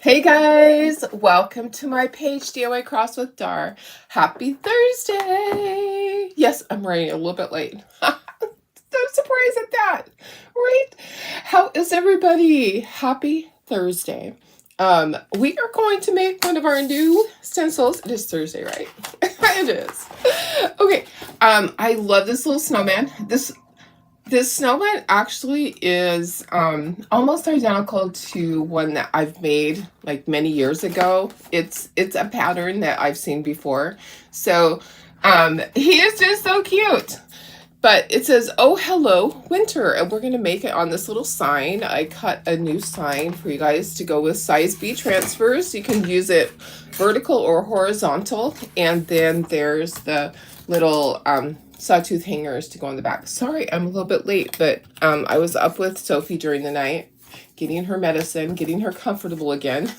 Hey guys, welcome to my page DIY Cross with Dar. Happy Thursday! Yes, I'm running a little bit late. So surprised at that, right? How is everybody? Happy Thursday. We are going to make one of our new stencils. It is Thursday, right? It is. Okay. I love this little snowman. This snowman actually is almost identical to one that I've made like many years ago. It's a pattern that I've seen before. So he is just so cute. But it says, "Oh, hello, winter," and we're going to make it on this little sign. I cut a new sign for you guys to go with size B transfers. You can use it vertical or horizontal. And then there's the little sawtooth hangers to go on the back. Sorry, I'm a little bit late, but I was up with Sophie during the night, getting her medicine, getting her comfortable again.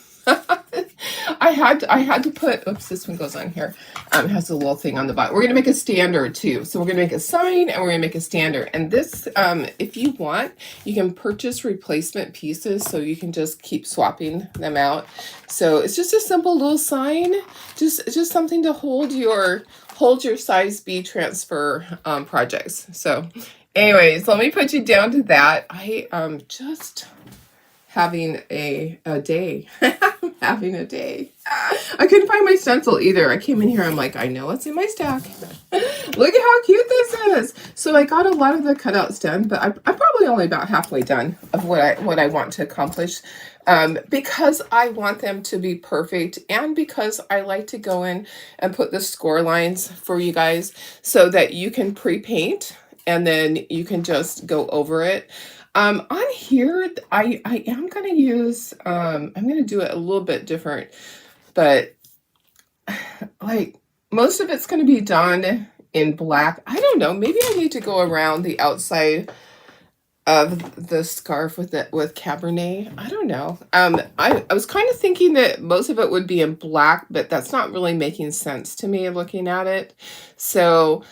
I had to put, oops, this one goes on here. It has a little thing on the bottom. We're going to make a standard too. So we're going to make a sign and we're going to make a standard. And this, if you want, you can purchase replacement pieces so you can just keep swapping them out. So it's just a simple little sign, just something to hold your size B transfer projects. So anyways, let me put you down to that. I am just having a day. Having a day. I couldn't find my stencil either. I came in here, I'm like, I know what's in my stack. Look at how cute this is. So I got a lot of the cutouts done, but I'm probably only about halfway done of what I want to accomplish. Because I want them to be perfect, and because I like to go in and put the score lines for you guys so that you can pre-paint and then you can just go over it. On here, I am going to use, I'm going to do it a little bit different, but like most of it's going to be done in black. I don't know, maybe I need to go around the outside of the scarf with Cabernet. I don't know. I was kind of thinking that most of it would be in black, but that's not really making sense to me looking at it. So,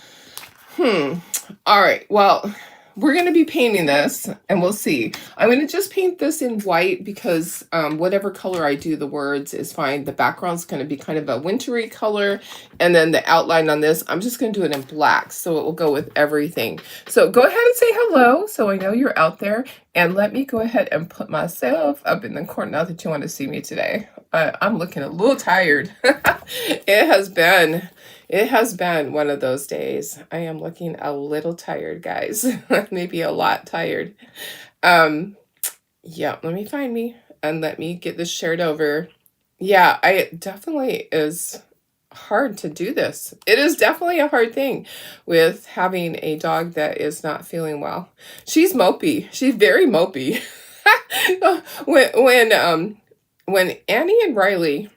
all right, well, we're going to be painting this and we'll see. I'm going to just paint this in white because whatever color I do the words is fine. The background's going to be kind of a wintry color. And then the outline on this, I'm just going to do it in black so it will go with everything. So go ahead and say hello so I know you're out there. And let me go ahead and put myself up in the corner. Not that you want to see me today. I'm looking a little tired. It has been one of those days. I am looking a little tired, guys. Maybe a lot tired. Yeah, let me find me and let me get this shared over. Yeah, it definitely is hard to do this. It is definitely a hard thing with having a dog that is not feeling well. She's mopey. She's very mopey. When Annie and Riley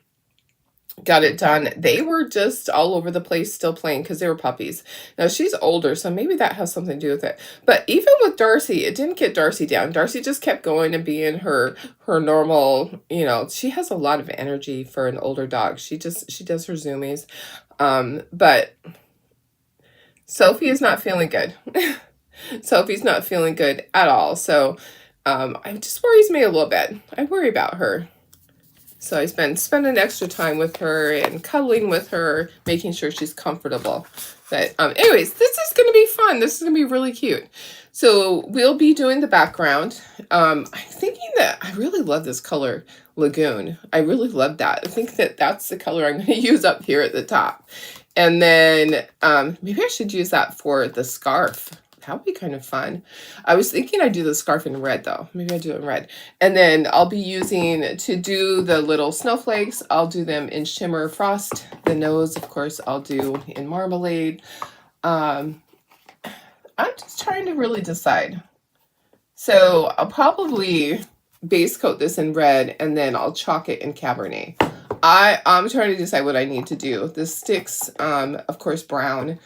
got it done, they were just all over the place still playing because they were puppies. Now she's older, so maybe that has something to do with it. But even with Darcy, it didn't get Darcy down. Darcy just kept going and being her normal, you know, she has a lot of energy for an older dog. She does her zoomies. But Sophie is not feeling good. Sophie's not feeling good at all. So it just worries me a little bit. I worry about her. So I spending extra time with her and cuddling with her, making sure she's comfortable. But anyways, this is going to be fun. This is going to be really cute. So we'll be doing the background. I'm thinking that I really love this color, Lagoon. I really love that. I think that that's the color I'm going to use up here at the top. And then maybe I should use that for the scarf. That would be kind of fun. I was thinking I'd do the scarf in red though. Maybe I do it in red. And then I'll be using, to do the little snowflakes, I'll do them in Shimmer Frost. The nose, of course, I'll do in Marmalade. I'm just trying to really decide. So I'll probably base coat this in red and then I'll chalk it in Cabernet. I'm trying to decide what I need to do. The sticks, of course, brown,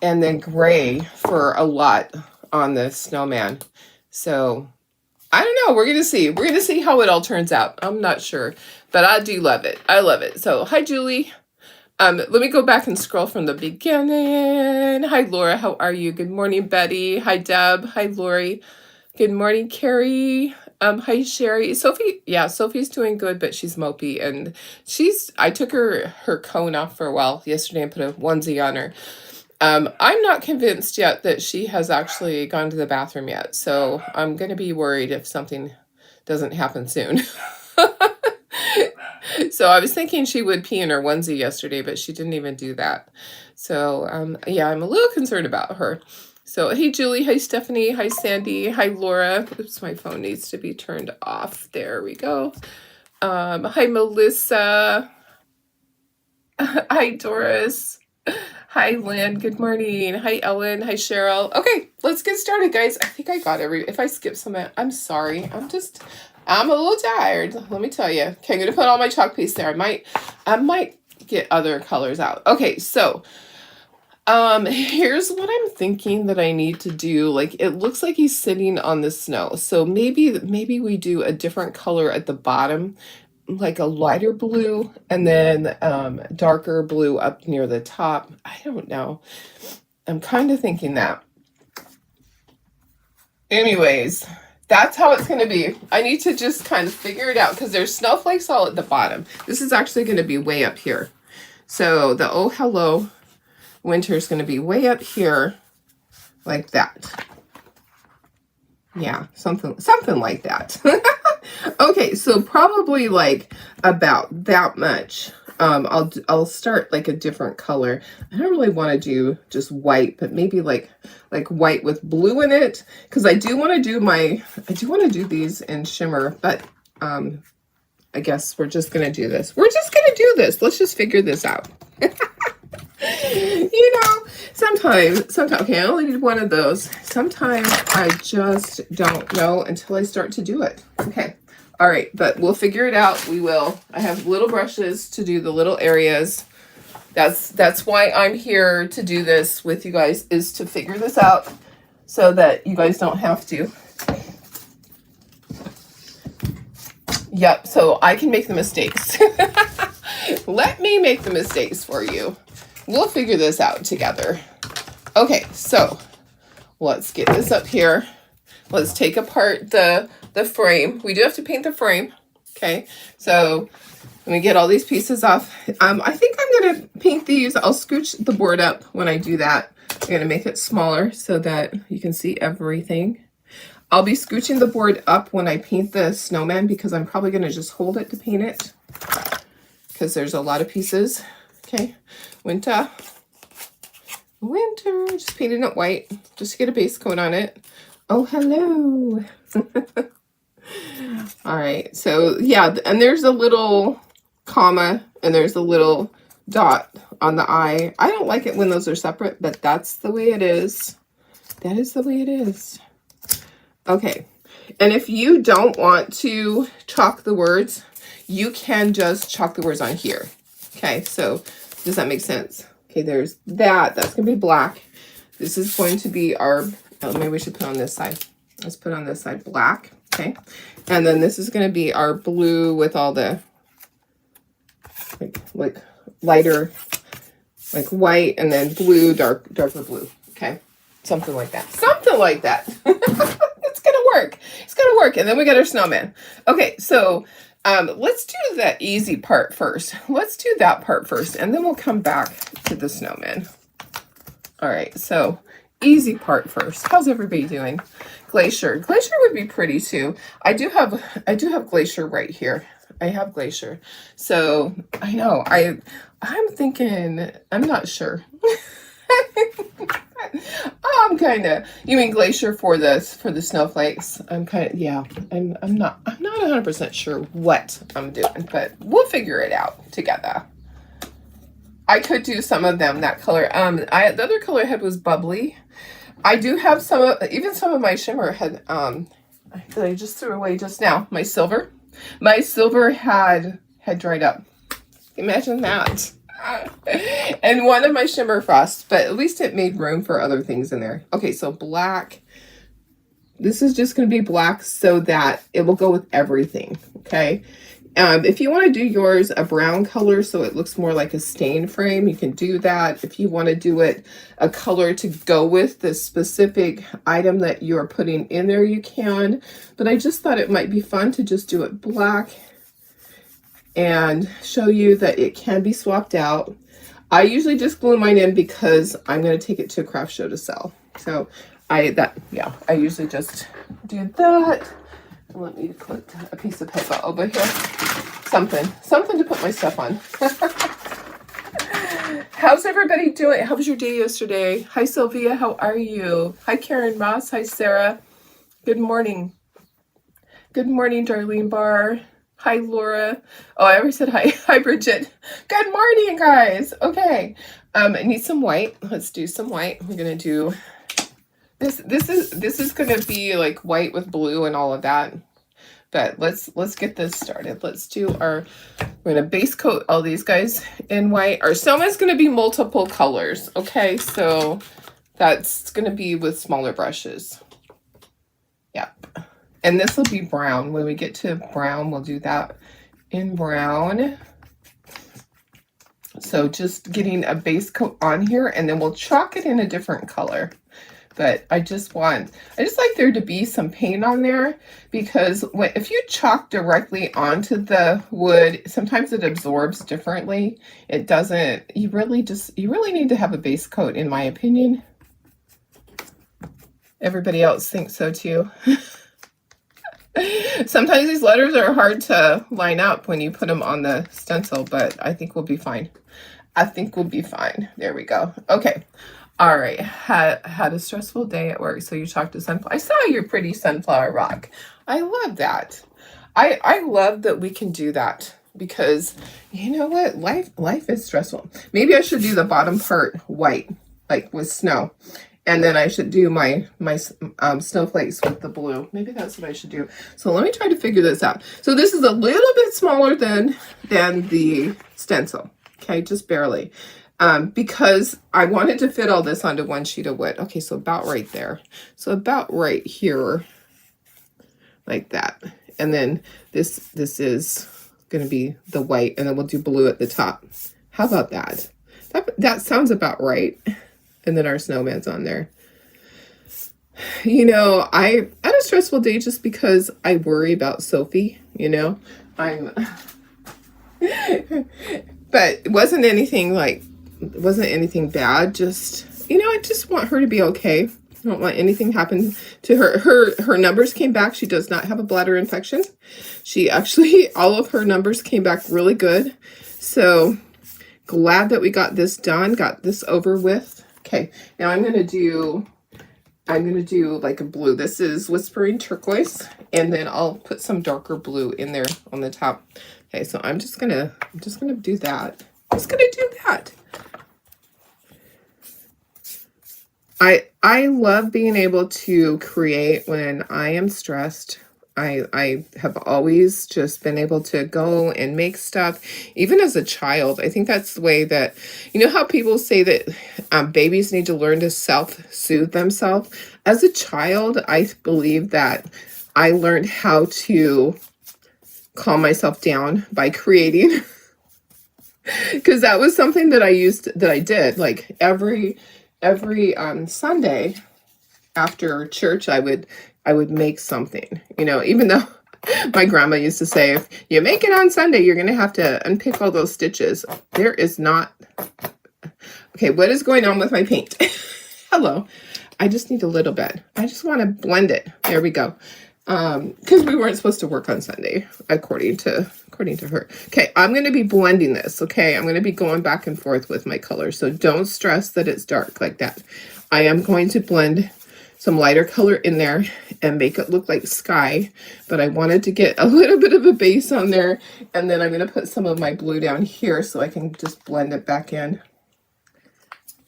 and then gray for a lot on the snowman. So I don't know. We're going to see. We're going to see how it all turns out. I'm not sure, but I do love it. I love it. So hi, Julie. Let me go back and scroll from the beginning. Hi, Laura. How are you? Good morning, Betty. Hi, Deb. Hi, Lori. Good morning, Carrie. Hi Sherry. Sophie, yeah, Sophie's doing good, but she's mopey, and I took her cone off for a while yesterday and put a onesie on her. I'm not convinced yet that she has actually gone to the bathroom yet, so I'm gonna be worried if something doesn't happen soon. So I was thinking she would pee in her onesie yesterday, but she didn't even do that. So yeah, I'm a little concerned about her. So hey Julie, hi Stephanie, hi Sandy, hi Laura. Oops, my phone needs to be turned off. There we go. Hi Melissa. Hi Doris. Hi Lynn, good morning. Hi Ellen, hi Cheryl. Okay, let's get started, guys. I think I got if I skip some, I'm sorry. I'm a little tired, let me tell you. Okay, I'm gonna put all my chalk paste there. I might get other colors out. Okay, so here's what I'm thinking that I need to do. Like, it looks like he's sitting on the snow, so maybe we do a different color at the bottom, like a lighter blue, and then darker blue up near the top. I don't know. I'm kind of thinking that. Anyways, that's how it's going to be. I need to just kind of figure it out because there's snowflakes all at the bottom. This is actually going to be way up here. So the Oh Hello Winter is going to be way up here like that. Yeah, something like that. Okay, so probably like about that much. I'll start like a different color. I don't really want to do just white, but maybe like white with blue in it, because I do want to do these in shimmer, but I guess we're just gonna do this. Let's just figure this out. You know, sometimes, okay, I only need one of those. Sometimes I just don't know until I start to do it. Okay. All right, but we'll figure it out. We will. I have little brushes to do the little areas. That's why I'm here to do this with you guys, is to figure this out so that you guys don't have to. Yep, so I can make the mistakes. Let me make the mistakes for you. We'll figure this out together. Okay, so let's get this up here. Let's take apart the frame. We do have to paint the frame. Okay, so let me get all these pieces off. I think I'm gonna paint these. I'll scooch the board up when I do that. I'm gonna make it smaller so that you can see everything. I'll be scooching the board up when I paint the snowman, because I'm probably gonna just hold it to paint it, because there's a lot of pieces. Okay, winter, just painting it white, just to get a base coat on it. Oh, hello. All right, so yeah, and there's a little comma and there's a little dot on the eye. I don't like it when those are separate, but that's the way it is. That is the way it is. Okay, and if you don't want to chalk the words, you can just chalk the words on here. Okay, so does that make sense? Okay, there's that. That's going to be black. This is going to be our, oh, maybe we should put on this side. Let's put on this side black. Okay, and then this is going to be our blue with all the like lighter, like white, and then blue, darker blue. Okay, something like that. Something like that. It's going to work. It's going to work. And then we got our snowman. Okay, so let's do the easy part first. Let's do that part first, and then we'll come back to the snowman. All right, so easy part first. How's everybody doing? Glacier. Glacier would be pretty too. I do have Glacier right here. I have Glacier. So I know I'm thinking, I'm not sure. I'm kind of, you mean Glacier for the snowflakes? I'm kind of, yeah, I'm not 100% sure what I'm doing, but we'll figure it out together. I could do some of them that color. The other color I had was bubbly. I do have some of my shimmer had that I just threw away just now. My silver had dried up. Imagine that. And one of my shimmer frosts, but at least it made room for other things in there. Okay, so black. This is just going to be black so that it will go with everything. Okay. If you want to do yours a brown color so it looks more like a stain frame, you can do that. If you want to do it a color to go with the specific item that you're putting in there, you can. But I just thought it might be fun to just do it black and show you that it can be swapped out. I usually just glue mine in because I'm going to take it to a craft show to sell. So I usually just do that. Let me put a piece of paper over here. Something to put my stuff on. How's everybody doing? How was your day yesterday? Hi, Sylvia. How are you? Hi, Karen Ross. Hi, Sarah. Good morning. Good morning, Darlene Barr. Hi, Laura. Oh, I already said hi. Hi, Bridget. Good morning, guys. Okay. I need some white. Let's do some white. We're going to do this. This is going to be like white with blue and all of that. But let's get this started. Let's do we're going to base coat all these guys in white. Our Soma is going to be multiple colors. Okay. So that's going to be with smaller brushes. Yep. And this will be brown. When we get to brown, we'll do that in brown. So just getting a base coat on here, and then we'll chalk it in a different color. But I just like there to be some paint on there, because if you chalk directly onto the wood, sometimes it absorbs differently. It doesn't, you really need to have a base coat, in my opinion. Everybody else thinks so too. Sometimes these letters are hard to line up when you put them on the stencil, but I think we'll be fine. I think we'll be fine. There we go. Okay. All right. Had a stressful day at work, so you talked to Sunflower. I saw your pretty sunflower rock. I love that. I love that we can do that, because you know what? Life is stressful. Maybe I should do the bottom part white, like with snow. And then I should do my snowflakes with the blue. Maybe that's what I should do. So let me try to figure this out. So this is a little bit smaller than the stencil. Okay, just barely. Because I wanted to fit all this onto one sheet of wood. Okay, so about right there. So about right here, like that. And then this is going to be the white, and then we'll do blue at the top. How about that? That sounds about right. And then our snowman's on there. You know, I had a stressful day just because I worry about Sophie, you know. But it wasn't anything bad. Just, you know, I just want her to be okay. I don't want anything happen to her. Her numbers came back. She does not have a bladder infection. She actually, all of her numbers came back really good. So glad that we got this done, got this over with. Okay, now I'm gonna do like a blue. This is Whispering Turquoise, and then I'll put some darker blue in there on the top. Okay, so I'm just gonna do that. I love being able to create when I am stressed. I have always just been able to go and make stuff, even as a child. I think that's the way that, you know how people say that babies need to learn to self-soothe themselves? As a child, I believe that I learned how to calm myself down by creating. Because that was something that I did. Like every Sunday after church, I would make something, you know, even though my grandma used to say, if you make it on Sunday, you're going to have to unpick all those stitches. There is not. Okay, what is going on with my paint? Hello. I just need a little bit. I just want to blend it. There we go. Because we weren't supposed to work on Sunday, according to her. Okay, I'm going to be blending this, okay? I'm going to be going back and forth with my colors, so don't stress that it's dark like that. I am going to blend some lighter color in there and make it look like sky, but I wanted to get a little bit of a base on there, and then I'm going to put some of my blue down here so I can just blend it back in.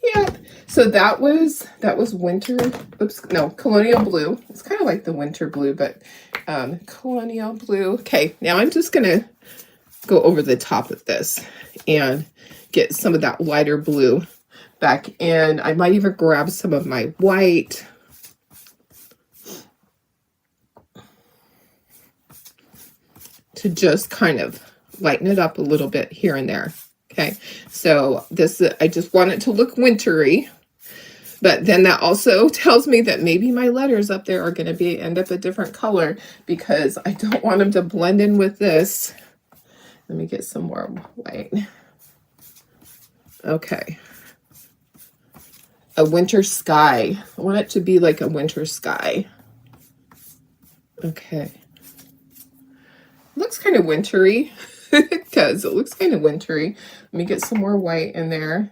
Yeah, so that was Colonial Blue. It's kind of like the winter blue, but Colonial Blue. Okay, now I'm just going to go over the top of this and get some of that lighter blue back in. I might even grab some of my white. to just kind of lighten it up a little bit here and there. Okay, so this, I just want it to look wintry, but then that also tells me that maybe my letters up there are going to end up a different color, because I don't want them to blend in with this. Let me get some more white. Okay. A winter sky. I want it to be like a winter sky. Okay. Looks kind of wintry. It does. It looks kind of wintry. Let me get some more white in there.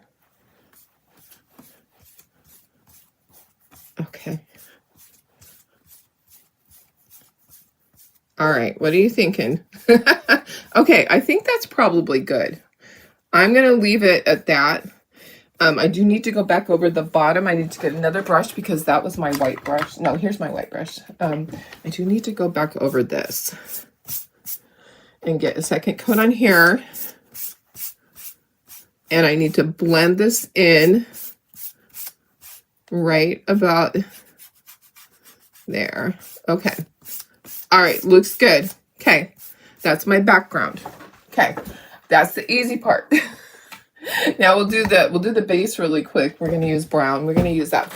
Okay. All right. What are you thinking? Okay. I think that's probably good. I'm going to leave it at that. I do need to go back over the bottom. I need to get another brush because that was my white brush. No, here's my white brush. I do need to go back over this and get a second coat on here. And I need to blend this in right about there. Okay. All right. Looks good. Okay. That's my background. Okay. That's the easy part. Now we'll do the base really quick. We're going to use brown. We're going to use that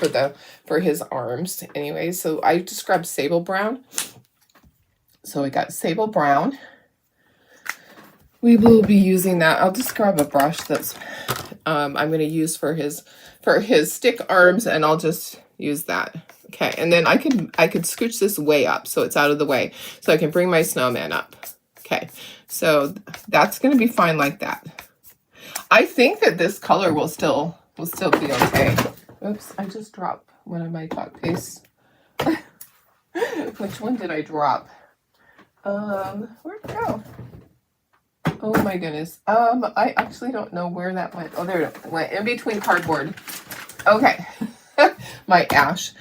for his arms anyway. So I just grabbed sable brown. So we got sable brown. We will be using that. I'll just grab a brush that's I'm going to use for his stick arms, and I'll just use that. Okay. And then I could scooch this way up so it's out of the way, so I can bring my snowman up. Okay. So that's going to be fine like that. I think that this color will still be okay. Oops, I just dropped one of my chalk pastes. Which one did I drop? Where'd it go? Oh my goodness. I actually don't know where that went. Oh, there it went, in between cardboard. Okay. My ash.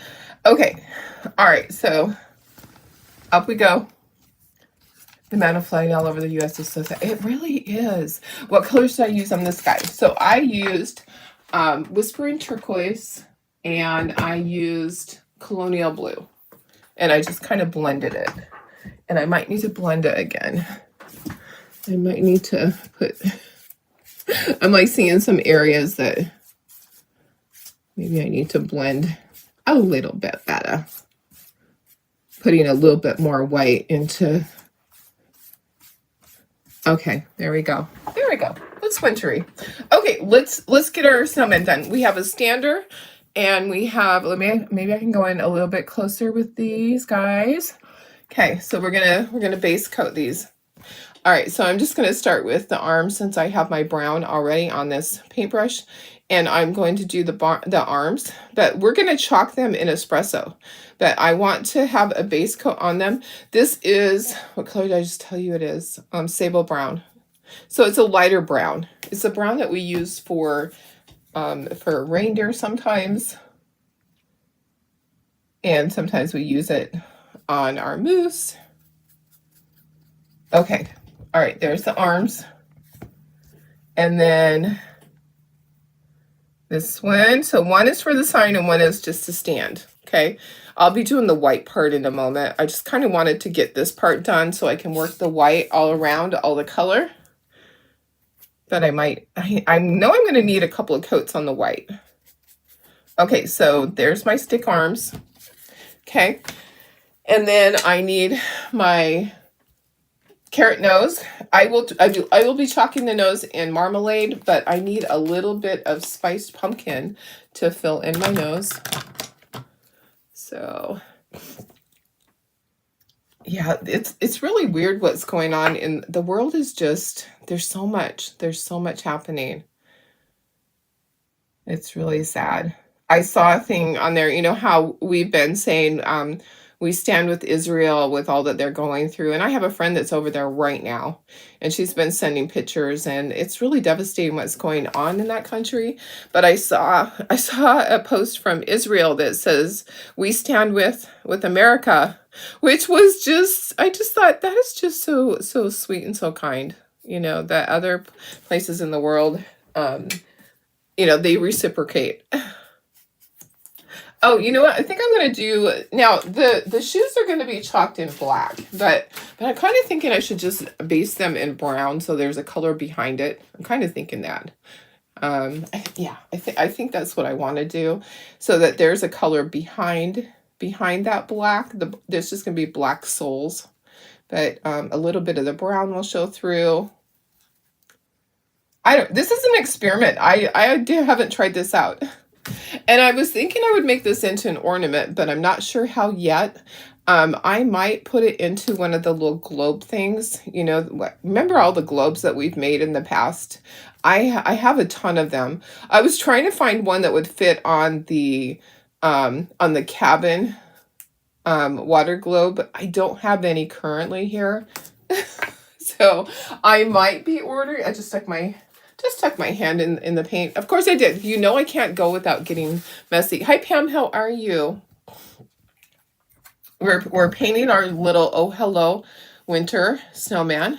Okay. All right, so up we go. The amount of flying all over the U.S. is so sad. It really is. What colors did I use on this guy? So I used Whispering Turquoise, and I used Colonial Blue. And I just kind of blended it. And I might need to blend it again. I might need to put... I'm like seeing some areas that maybe I need to blend a little bit better. Putting a little bit more white into... Okay, there we go. There we go. Looks wintry. Okay, let's get our snowman done. We have a stander, and we have, maybe I can go in a little bit closer with these guys. Okay, so we're gonna base coat these. All right, so I'm just gonna start with the arms since I have my brown already on this paintbrush, and I'm going to do the arms, but we're gonna chalk them in espresso. But I want to have a base coat on them. This is, what color did I just tell you it is? Sable brown. So it's a lighter brown. It's a brown that we use for reindeer sometimes. And sometimes we use it on our moose. Okay. All right, there's the arms. And then this one. So one is for the sign and one is just to stand. Okay. I'll be doing the white part in a moment. I just kind of wanted to get this part done so I can work the white all around all the color. But I know I'm going to need a couple of coats on the white. Okay, so there's my stick arms. Okay. And then I need my carrot nose. I will be chalking the nose in marmalade, but I need a little bit of spiced pumpkin to fill in my nose. So yeah, it's really weird what's going on in the world. Is just there's so much happening. It's really sad. I saw a thing on there, you know how we've been saying we stand with Israel with all that they're going through. And I have a friend that's over there right now, and she's been sending pictures, and it's really devastating what's going on in that country. But I saw a post from Israel that says, we stand with America, which was I just thought that is just so sweet and so kind, you know, that other places in the world, you know, they reciprocate. Oh, you know what? I think I'm going to do... Now, the shoes are going to be chalked in black, but But I'm kind of thinking I should just base them in brown so there's a color behind it. I'm kind of thinking that. Yeah, I think that's what I want to do, so that there's a color behind that black. There's just gonna be black soles, but a little bit of the brown will show through. This is an experiment. I haven't tried this out. And I was thinking I would make this into an ornament, but I'm not sure how yet. I might put it into one of the little globe things. You know, remember all the globes that we've made in the past? I have a ton of them. I was trying to find one that would fit on the cabin water globe, but I don't have any currently here. So I might be ordering. I just stuck my hand in the paint. Of course I did. You know I can't go without getting messy. Hi Pam, how are you? We're painting our little Oh Hello Winter snowman.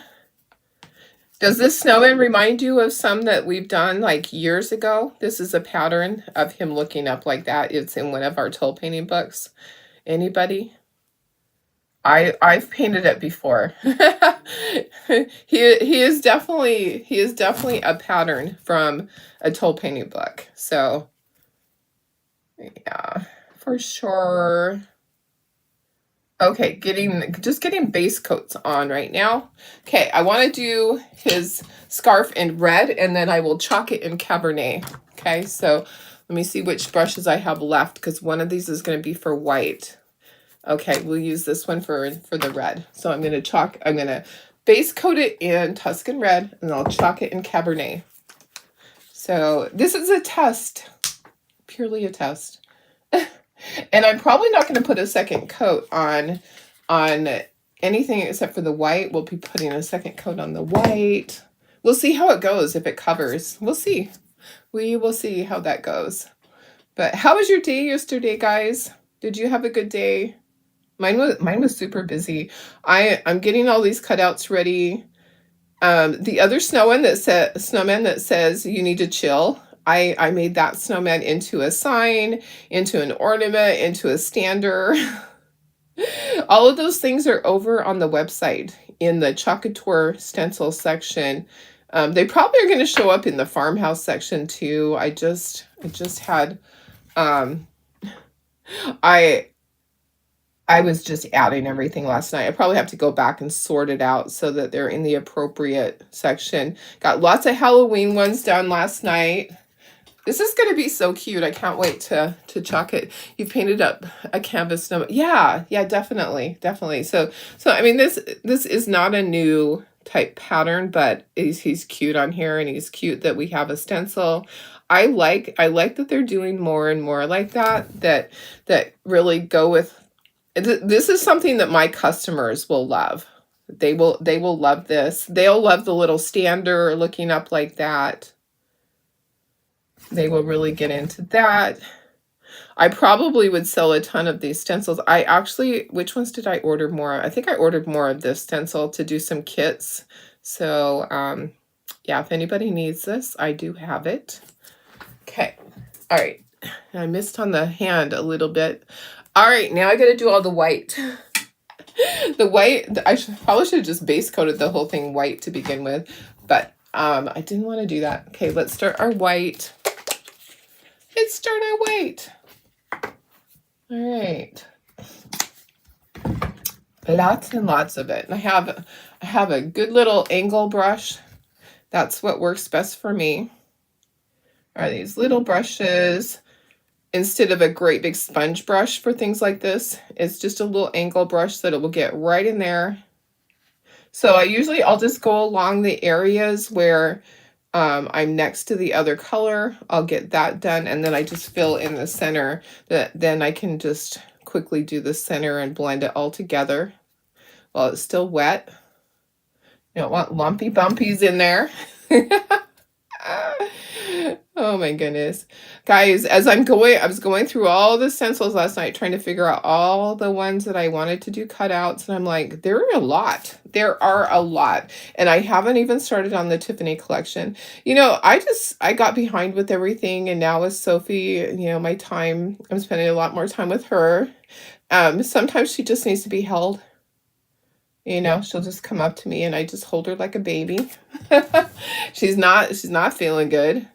Does this snowman remind you of some that we've done like years ago? This is a pattern of him looking up like that. It's in one of our toll painting books. Anybody? I've painted it before. he is definitely a pattern from a toll painting book. So yeah, for sure. Okay, just getting base coats on right now. Okay, I want to do his scarf in red, and then I will chalk it in Cabernet. Okay, so let me see which brushes I have left, because one of these is going to be for white. Okay, we'll use this one for the red. So I'm going to base coat it in Tuscan red, and I'll chalk it in Cabernet. So this is a test, purely a test. And I'm probably not going to put a second coat on anything except for the white. We'll be putting a second coat on the white. We'll see how it goes, if it covers. We'll see. We will see how that goes. But how was your day yesterday, guys? Did you have a good day? Mine was super busy. I'm getting all these cutouts ready. The other snowman that says you need to chill. I made that snowman into a sign, into an ornament, into a stander. All of those things are over on the website in the Chalkator stencil section. They probably are going to show up in the farmhouse section too. I just had I was just adding everything last night. I probably have to go back and sort it out so that they're in the appropriate section. Got lots of Halloween ones done last night. This is going to be so cute. I can't wait to chalk it. You painted up a canvas snowman. Yeah, definitely. So I mean, this is not a new type pattern, but he's cute on here, and he's cute that we have a stencil. I like that they're doing more and more like that really go with. This is something that my customers will love. They will love this. They'll love the little stander looking up like that. They will really get into that. I probably would sell a ton of these stencils. Which ones did I order more? I think I ordered more of this stencil to do some kits. So, yeah, if anybody needs this, I do have it. Okay. All right. I missed on the hand a little bit. All right, now I got to do all the white. The white, probably should have just base coated the whole thing white to begin with, but I didn't want to do that. Okay, let's start our white. All right. Lots and lots of it. And I have a good little angle brush. That's what works best for me. Are these little brushes. Instead of a great big sponge brush for things like this, it's just a little angle brush that it will get right in there. So I'll just go along the areas where I'm next to the other color. I'll get that done, and then I just fill in the center. Then I can just quickly do the center and blend it all together while it's still wet. You don't want lumpy bumpies in there. Oh my goodness. Guys, I was going through all the stencils last night trying to figure out all the ones that I wanted to do cutouts, and I'm like, there are a lot. And I haven't even started on the Tiffany collection. You know, I got behind with everything, and now with Sophie, you know, I'm spending a lot more time with her. Sometimes she just needs to be held. You know, she'll just come up to me and I just hold her like a baby. she's not feeling good.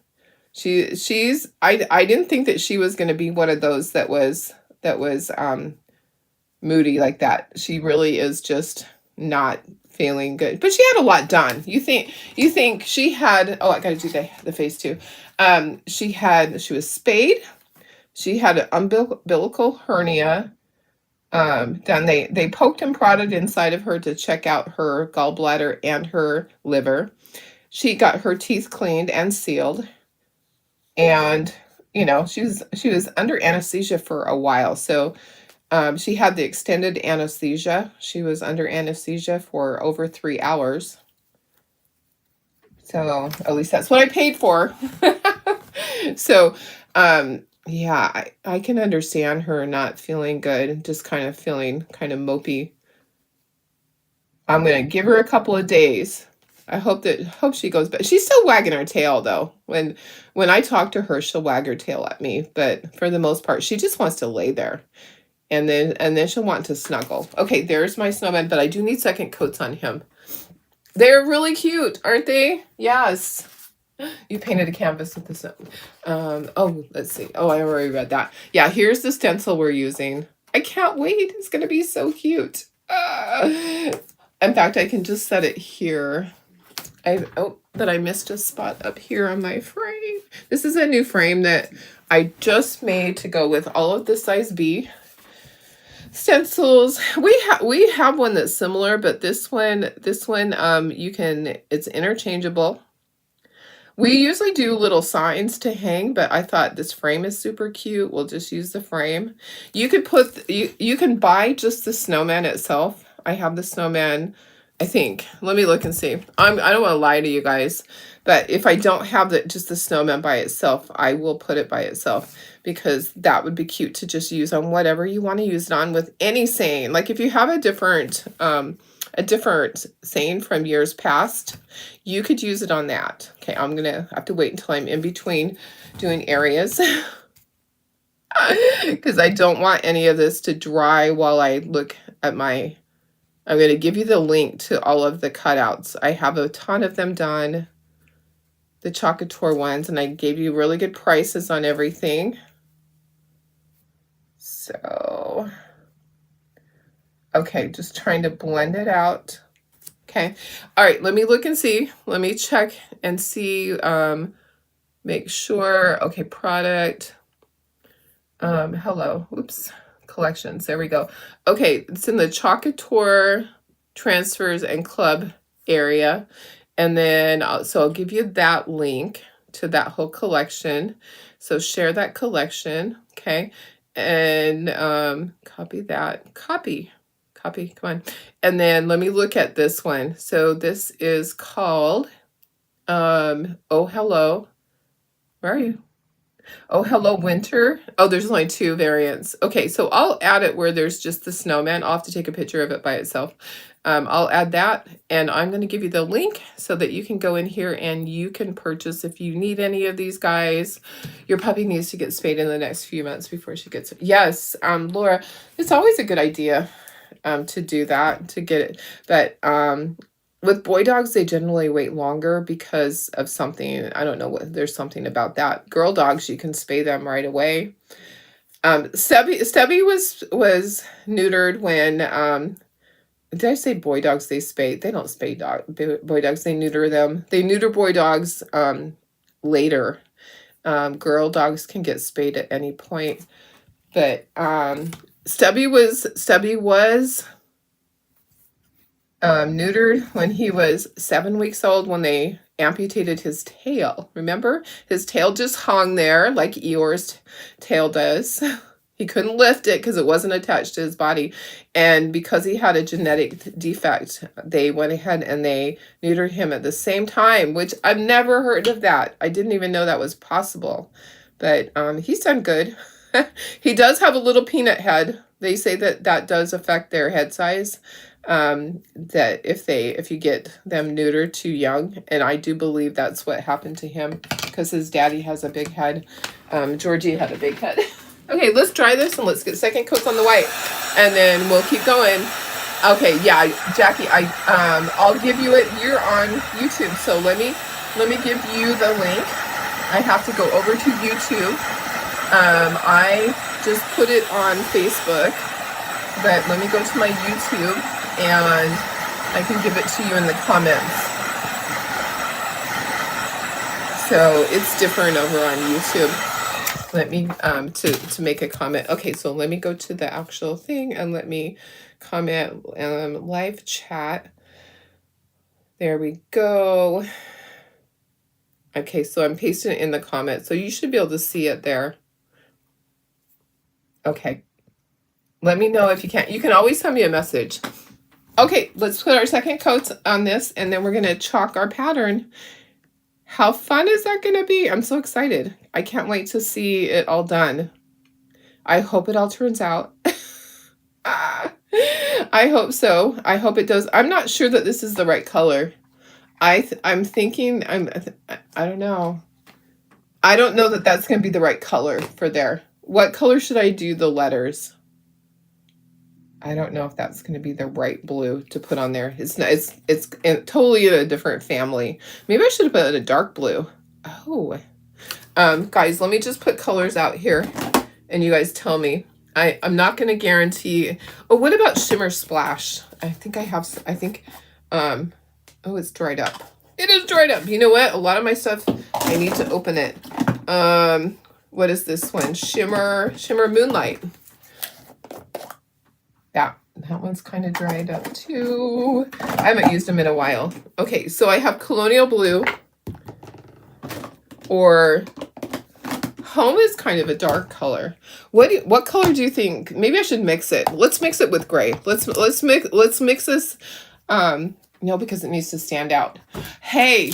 I didn't think that she was going to be one of those that was moody like that. She really is just not feeling good. But she had a lot done. You think she had, oh, I got to do the face too. She was spayed. She had an umbilical hernia done. They poked and prodded inside of her to check out her gallbladder and her liver. She got her teeth cleaned and sealed. And, you know, she was under anesthesia for a while. So she had the extended anesthesia. She was under anesthesia for over 3 hours. So at least that's what I paid for. So, yeah, I can understand her not feeling good, just kind of feeling kind of mopey. I'm going to give her a couple of days. I hope she goes back. She's still wagging her tail though. When I talk to her, she'll wag her tail at me, but for the most part, she just wants to lay there. And then she'll want to snuggle. Okay, there's my snowman, but I do need second coats on him. They're really cute, aren't they? Yes. You painted a canvas with this. Oh, let's see. Oh, I already read that. Yeah, here's the stencil we're using. I can't wait. It's going to be so cute. In fact, I can just set it here. That I missed a spot up here on my frame. This is a new frame that I just made to go with all of the size B stencils. We have one that's similar, but this one it's interchangeable. We usually do little signs to hang, but I thought this frame is super cute. We'll just use the frame. You could you can buy just the snowman itself. I have the snowman, I think. Let me look and see. I don't want to lie to you guys, but if I don't have just the snowman by itself, I will put it by itself because that would be cute to just use on whatever you want to use it on with any saying. Like if you have a different saying from years past, you could use it on that. Okay, I'm going to have to wait until I'm in between doing areas because I don't want any of this to dry while I look at my... I'm going to give you the link to all of the cutouts. I have a ton of them done, the Chalk Couture ones, and I gave you really good prices on everything. So... okay, just trying to blend it out. Okay. All right, let me look and see. Let me check and see, make sure. Okay, product. Hello. Oops. Collections. There we go. Okay, it's in the Chalk Couture transfers and club area. And then, so I'll give you that link to that whole collection. So share that collection. Okay. And copy that. Copy, come on. And then let me look at this one. So this is called, Oh Hello. Where are you? Oh Hello Winter. Oh, there's only 2 variants. Okay, so I'll add it where there's just the snowman. I'll have to take a picture of it by itself. I'll add that, and I'm going to give you the link so that you can go in here and you can purchase if you need any of these guys. Your puppy needs to get spayed in the next few months before she gets... Yes, Laura, it's always a good idea to do that, to get it. But with boy dogs, they generally wait longer because of something. I don't know what, there's something about that. Girl dogs, you can spay them right away. Stubby was neutered when, did I say boy dogs they spay? They don't spay boy dogs, they neuter them. They neuter boy dogs later. Girl dogs can get spayed at any point. But Stubby was neutered when he was 7 weeks old when they amputated his tail. Remember? His tail just hung there like Eeyore's tail does. He couldn't lift it because it wasn't attached to his body. And because he had a genetic defect, they went ahead and they neutered him at the same time, which I've never heard of that. I didn't even know that was possible. But he's done good. He does have a little peanut head. They say that does affect their head size. That if you get them neutered too young, and I do believe that's what happened to him because his daddy has a big head. Georgie had a big head. Okay, let's dry this and let's get second coats on the white, and then we'll keep going. Okay, yeah, Jackie, I'll give you it. You're on YouTube, so let me give you the link. I have to go over to YouTube. I just put it on Facebook, but let me go to my YouTube and I can give it to you in the comments. So it's different over on YouTube. Let me to make a comment. Okay, so let me go to the actual thing and let me comment live chat. There we go. Okay, so I'm pasting it in the comments, so you should be able to see it there. Okay. Let me know if you can't. You can always send me a message. Okay, let's put our second coats on this, and then we're going to chalk our pattern. How fun is that going to be? I'm so excited. I can't wait to see it all done. I hope it all turns out. I hope so. I hope it does. I'm not sure that this is the right color. I'm thinking, I don't know. I don't know that that's going to be the right color for there. What color should I do the letters? I don't know if that's going to be the right blue to put on there. It's not, it's totally a different family. Maybe I should have put a dark blue. Oh, guys, let me just put colors out here and you guys tell me. I'm not going to guarantee. Oh, what about Shimmer Splash? I think I have, oh, it's dried up. It is dried up. You know what? A lot of my stuff, I need to open it. What is this one? Shimmer Moonlight. That one's kind of dried up too. I haven't used them in a while. Okay, so I have Colonial Blue, or Home is kind of a dark color. What color do you think? Maybe I should mix it. Let's mix it with gray. Let's mix this. No, because it needs to stand out. Hey,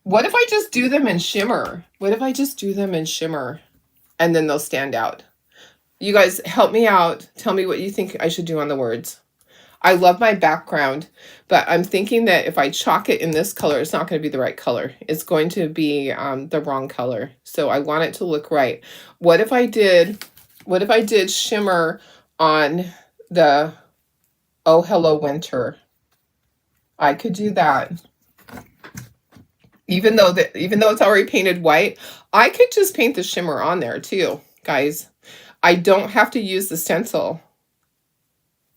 what if I just do them in shimmer? What if I just do them in shimmer and then they'll stand out? You guys help me out. Tell me what you think I should do on the words. I love my background, but I'm thinking that if I chalk it in this color, it's not going to be the right color. It's going to be the wrong color. So I want it to look right. What if I did shimmer on the Oh Hello Winter? I could do that. Even though it's already painted white, I could just paint the shimmer on there too, guys. I don't have to use the stencil.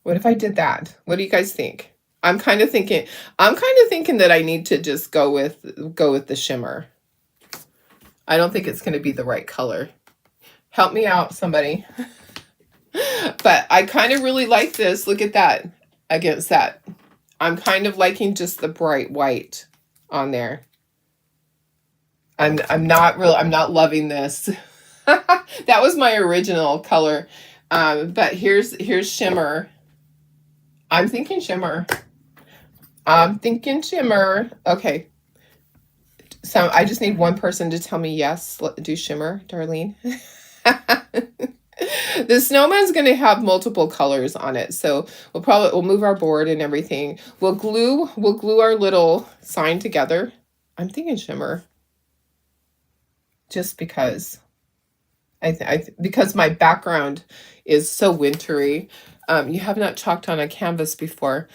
What if I did that? What do you guys think? I'm kind of thinking that I need to just go with the shimmer. I don't think it's going to be the right color. Help me out, somebody. But I kind of really like this. Look at that against that. I'm kind of liking just the bright white on there. I'm not loving this. That was my original color. But here's shimmer. I'm thinking shimmer. Okay. So I just need one person to tell me yes. Do shimmer, Darlene. The snowman's going to have multiple colors on it. So we'll move our board and everything. We'll glue our little sign together. I'm thinking shimmer. Just because because my background is so wintry. You have not chalked on a canvas before.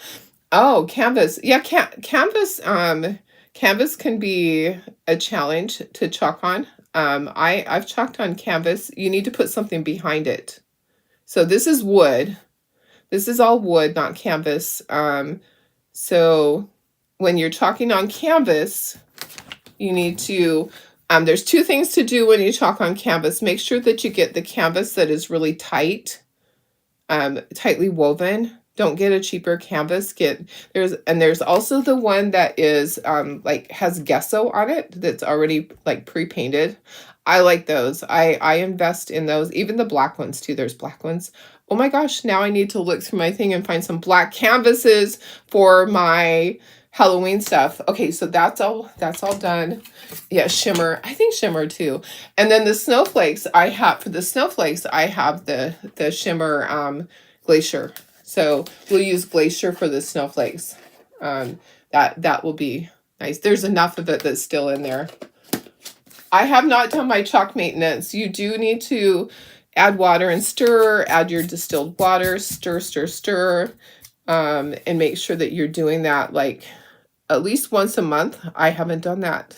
Oh, canvas. Yeah, canvas can be a challenge to chalk on. I've chalked on canvas. You need to put something behind it. So this is wood. This is all wood, not canvas. So when you're chalking on canvas, you need to, there's two things to do when you chalk on canvas. Make sure that you get the canvas that is really tight, tightly woven. Don't get a cheaper canvas. There's also the one that is like has gesso on it that's already like pre-painted. I like those. I invest in those. Even the black ones too. There's black ones. Oh my gosh, now I need to look through my thing and find some black canvases for my Halloween stuff. Okay, so that's all done. Yeah, shimmer. I think shimmer too. And then the snowflakes, I have the shimmer glacier. So we'll use glacier for the snowflakes. That will be nice. There's enough of it that's still in there. I have not done my chalk maintenance. You do need to add water and stir, add your distilled water, stir, stir, stir, and make sure that you're doing that like at least once a month. I haven't done that.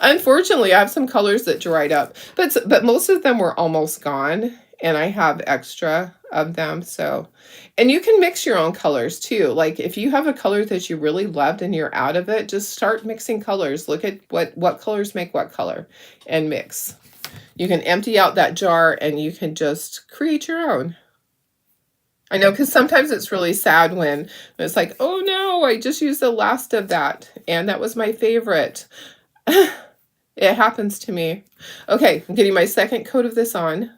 Unfortunately, I have some colors that dried up, but most of them were almost gone, and I have extra of them. So, and you can mix your own colors too. Like if you have a color that you really loved and you're out of it, just start mixing colors. Look at what colors make what color and mix. You can empty out that jar and you can just create your own. I know, because sometimes it's really sad when it's like, oh no, I just used the last of that, and that was my favorite. It happens to me. Okay, I'm getting my second coat of this on.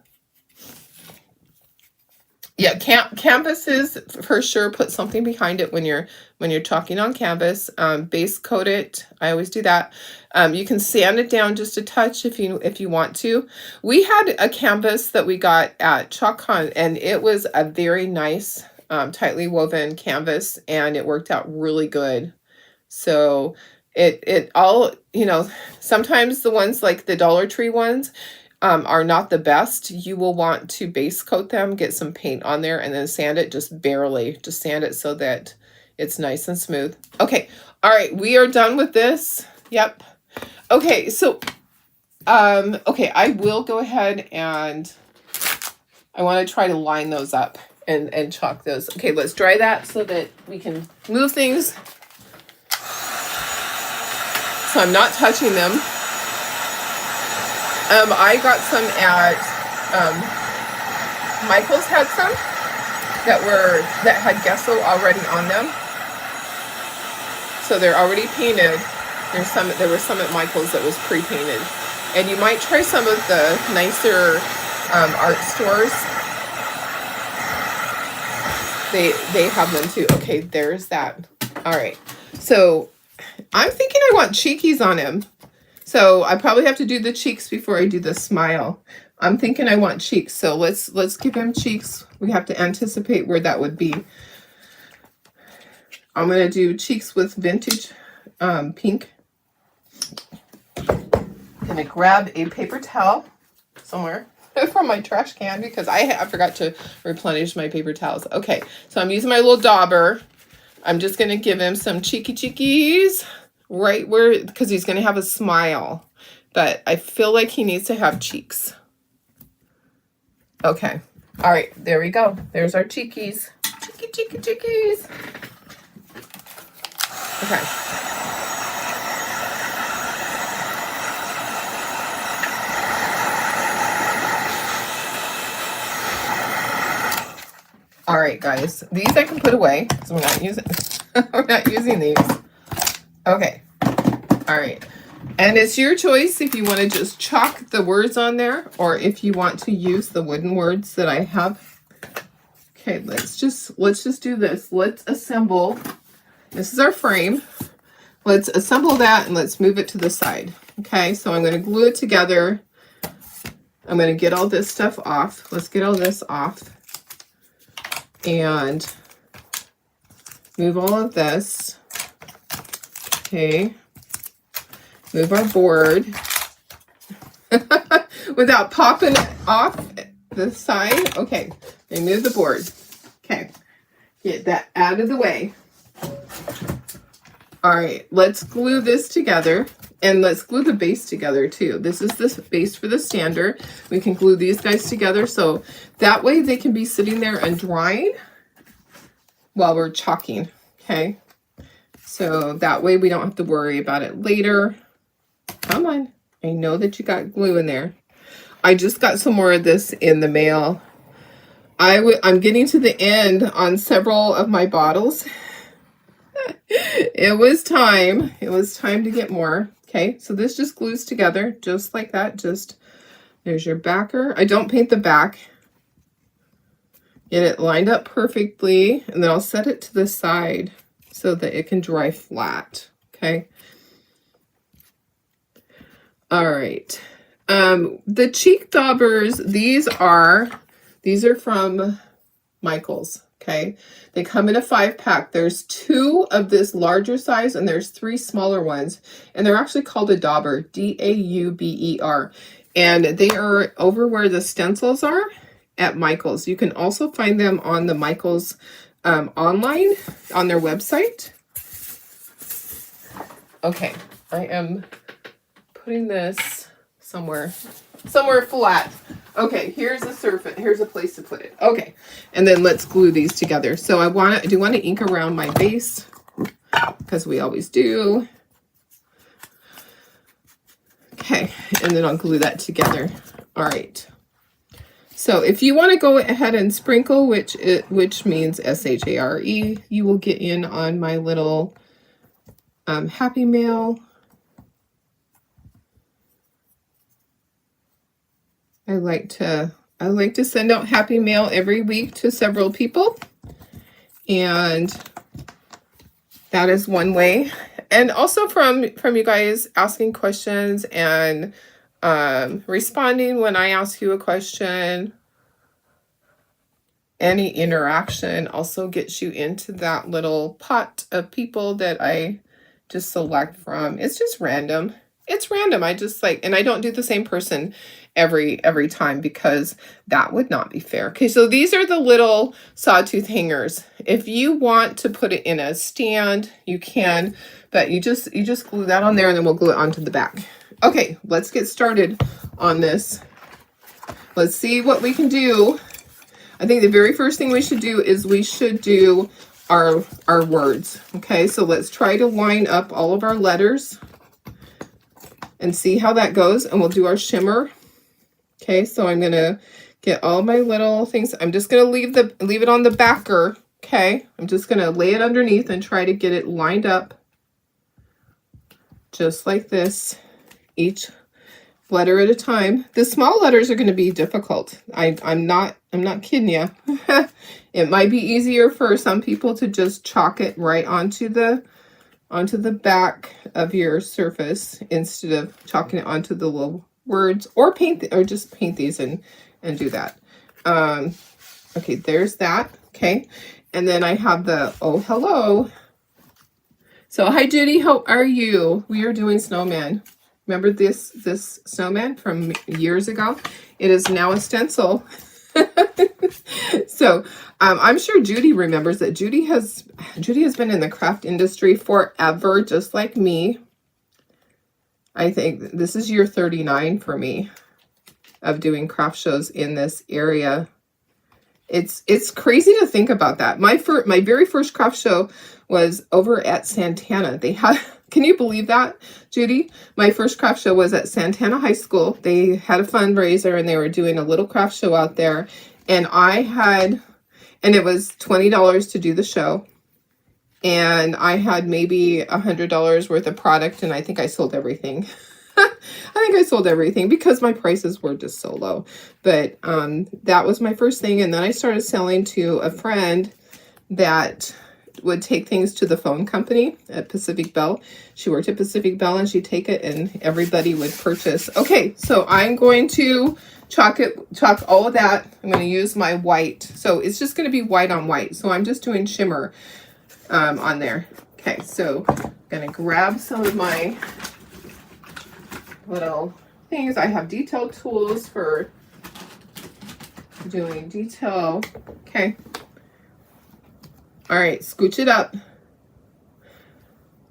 Yeah, canvases for sure. Put something behind it when you're chalking on canvas. Base coat it. I always do that. You can sand it down just a touch if you want to. We had a canvas that we got at ChalkCon, and it was a very nice, tightly woven canvas, and it worked out really good. So it all, sometimes the ones like the Dollar Tree ones are not the best. You will want to base coat them, get some paint on there, and then sand it just barely. Just sand it so that it's nice and smooth. Okay, all right, we are done with this. Yep. Okay, so, okay, I will go ahead and I want to try to line those up and chalk those. Okay, let's dry that so that we can move things. So I'm not touching them. I got some at, Michael's had some that had gesso already on them. So they're already painted. There were some at Michael's that was pre-painted. And you might try some of the nicer art stores. They have them too. Okay, there's that. All right. So I'm thinking I want cheekies on him. So I probably have to do the cheeks before I do the smile. I'm thinking I want cheeks. So let's give him cheeks. We have to anticipate where that would be. I'm going to do cheeks with vintage pink. I'm going to grab a paper towel somewhere from my trash can because I forgot to replenish my paper towels. Okay, so I'm using my little dauber. I'm just going to give him some cheekies right where, because he's going to have a smile. But I feel like he needs to have cheeks. Okay. All right, there we go. There's our cheekies. Cheekies. Okay. All right, guys. These I can put away because we're not using these. Okay. All right. And it's your choice if you want to just chalk the words on there or if you want to use the wooden words that I have. Okay, let's just do this. Let's assemble. This is our frame. Let's assemble that and let's move it to the side. Okay, so I'm going to glue it together. I'm going to get all this stuff off. Let's get all this off. And move all of this. Okay. Move our board without popping it off the side. Okay, and move the board. Okay, get that out of the way. All right, let's glue this together, and let's glue the base together too. This is the base for the stander. We can glue these guys together so that way they can be sitting there and drying while we're chalking. Okay, so that way we don't have to worry about it later. Come on. I know that you got glue in there. I just got some more of this in the mail. I'm getting to the end on several of my bottles. It was time. It was time to get more. Okay, so this just glues together just like that. Just, there's your backer. I don't paint the back. Get it lined up perfectly, and then I'll set it to the side so that it can dry flat. Okay. All right. The cheek daubers, these are from Michael's. Okay. They come in a 5-pack. There's 2 of this larger size and there's 3 smaller ones. And they're actually called a dauber, D-A-U-B-E-R. And they are over where the stencils are at Michael's. You can also find them on the Michael's online on their website. Okay, I am putting this somewhere flat. Okay, here's a surface. Here's a place to put it. Okay, and then let's glue these together. So I do want to ink around my base because we always do. Okay, and then I'll glue that together. All right. So if you want to go ahead and sprinkle, which means S-H-A-R-E, you will get in on my little Happy Mail. I like to send out Happy Mail every week to several people, and that is one way. And also from you guys asking questions and responding when I ask you a question. Any interaction also gets you into that little pot of people that I just select from. It's just random. It's random. I just like, and I don't do the same person every time because that would not be fair. Okay, so these are the little sawtooth hangers. If you want to put it in a stand, you can, but you just glue that on there and then we'll glue it onto the back. Okay, let's get started on this. Let's see what we can do. I think the very first thing we should do is we should do our words. Okay, so let's try to line up all of our letters and see how that goes, and we'll do our shimmer. Okay, so I'm gonna get all my little things. I'm just gonna leave it on the backer. Okay, I'm just gonna lay it underneath and try to get it lined up just like this, each letter at a time. The small letters are going to be difficult. I'm not kidding you. It might be easier for some people to just chalk it right onto the back of your surface instead of chalking it onto the little words, or just paint these and do that. Okay, there's that. Okay, and then I have the oh hello. So hi Judy, how are you? We are doing snowman. Remember this snowman from years ago? It is now a stencil. So I'm sure Judy remembers that. Judy has been in the craft industry forever, just like me. I think this is year 39 for me of doing craft shows in this area. It's crazy to think about that. My very first craft show was over at Santana. They had, can you believe that, Judy? My first craft show was at Santana High School. They had a fundraiser and they were doing a little craft show out there. And it was $20 to do the show. And I had maybe $100 worth of product, and I think I sold everything. I think I sold everything because my prices were just so low. But that was my first thing. And then I started selling to a friend that would take things to the phone company at Pacific Bell. She worked at Pacific Bell, and she'd take it and everybody would purchase. Okay, so I'm going to chalk all of that. I'm going to use my white. So it's just going to be white on white. So I'm just doing shimmer on there. Okay, so I'm going to grab some of my little things. I have detail tools for doing detail. Okay. All right, scooch it up.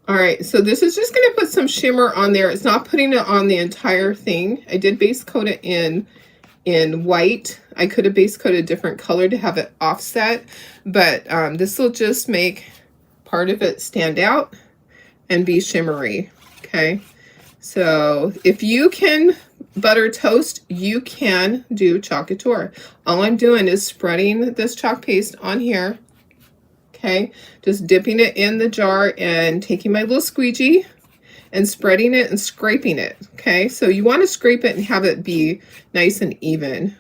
All right, so this is just going to put some shimmer on there. It's not putting it on the entire thing. I did base coat it in white. I could have base coated a different color to have it offset, but this will just make part of it stand out and be shimmery. Okay, so if you can butter toast, you can do Chalk Couture. All I'm doing is spreading this chalk paste on here. Okay, just dipping it in the jar and taking my little squeegee and spreading it and scraping it. Okay, so you want to scrape it and have it be nice and even.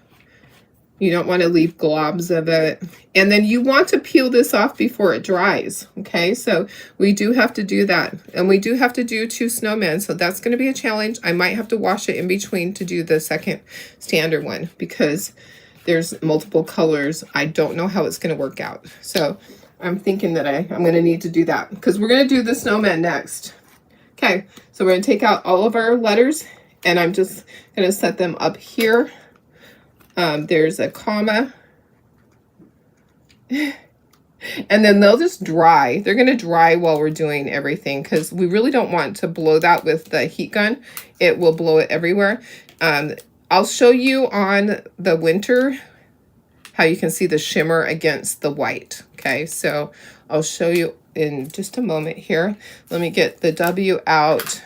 You don't want to leave globs of it. And then you want to peel this off before it dries. Okay, so we do have to do that. And we do have to do 2 snowmen. So that's going to be a challenge. I might have to wash it in between to do the second standard one because there's multiple colors. I don't know how it's going to work out. So I'm thinking that I'm going to need to do that because we're going to do the snowman next. Okay, so we're going to take out all of our letters and I'm just going to set them up here. There's a comma. And then they'll just dry. They're going to dry while we're doing everything because we really don't want to blow that with the heat gun. It will blow it everywhere. I'll show you on the winter how you can see the shimmer against the white. Okay, so I'll show you in just a moment here. Let me get the W out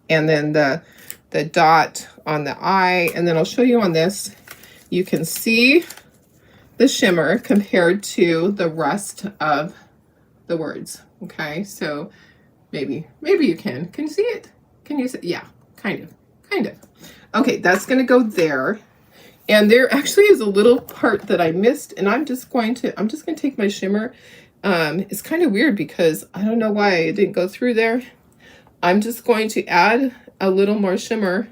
and then the dot on the I, and then I'll show you on this. You can see the shimmer compared to the rest of the words. Okay, so maybe you can you see it? Can you see? Yeah, kind of. Okay, that's going to go there. And there actually is a little part that I missed, and I'm just going to take my shimmer. It's kind of weird because I don't know why it didn't go through there. I'm just going to add a little more shimmer.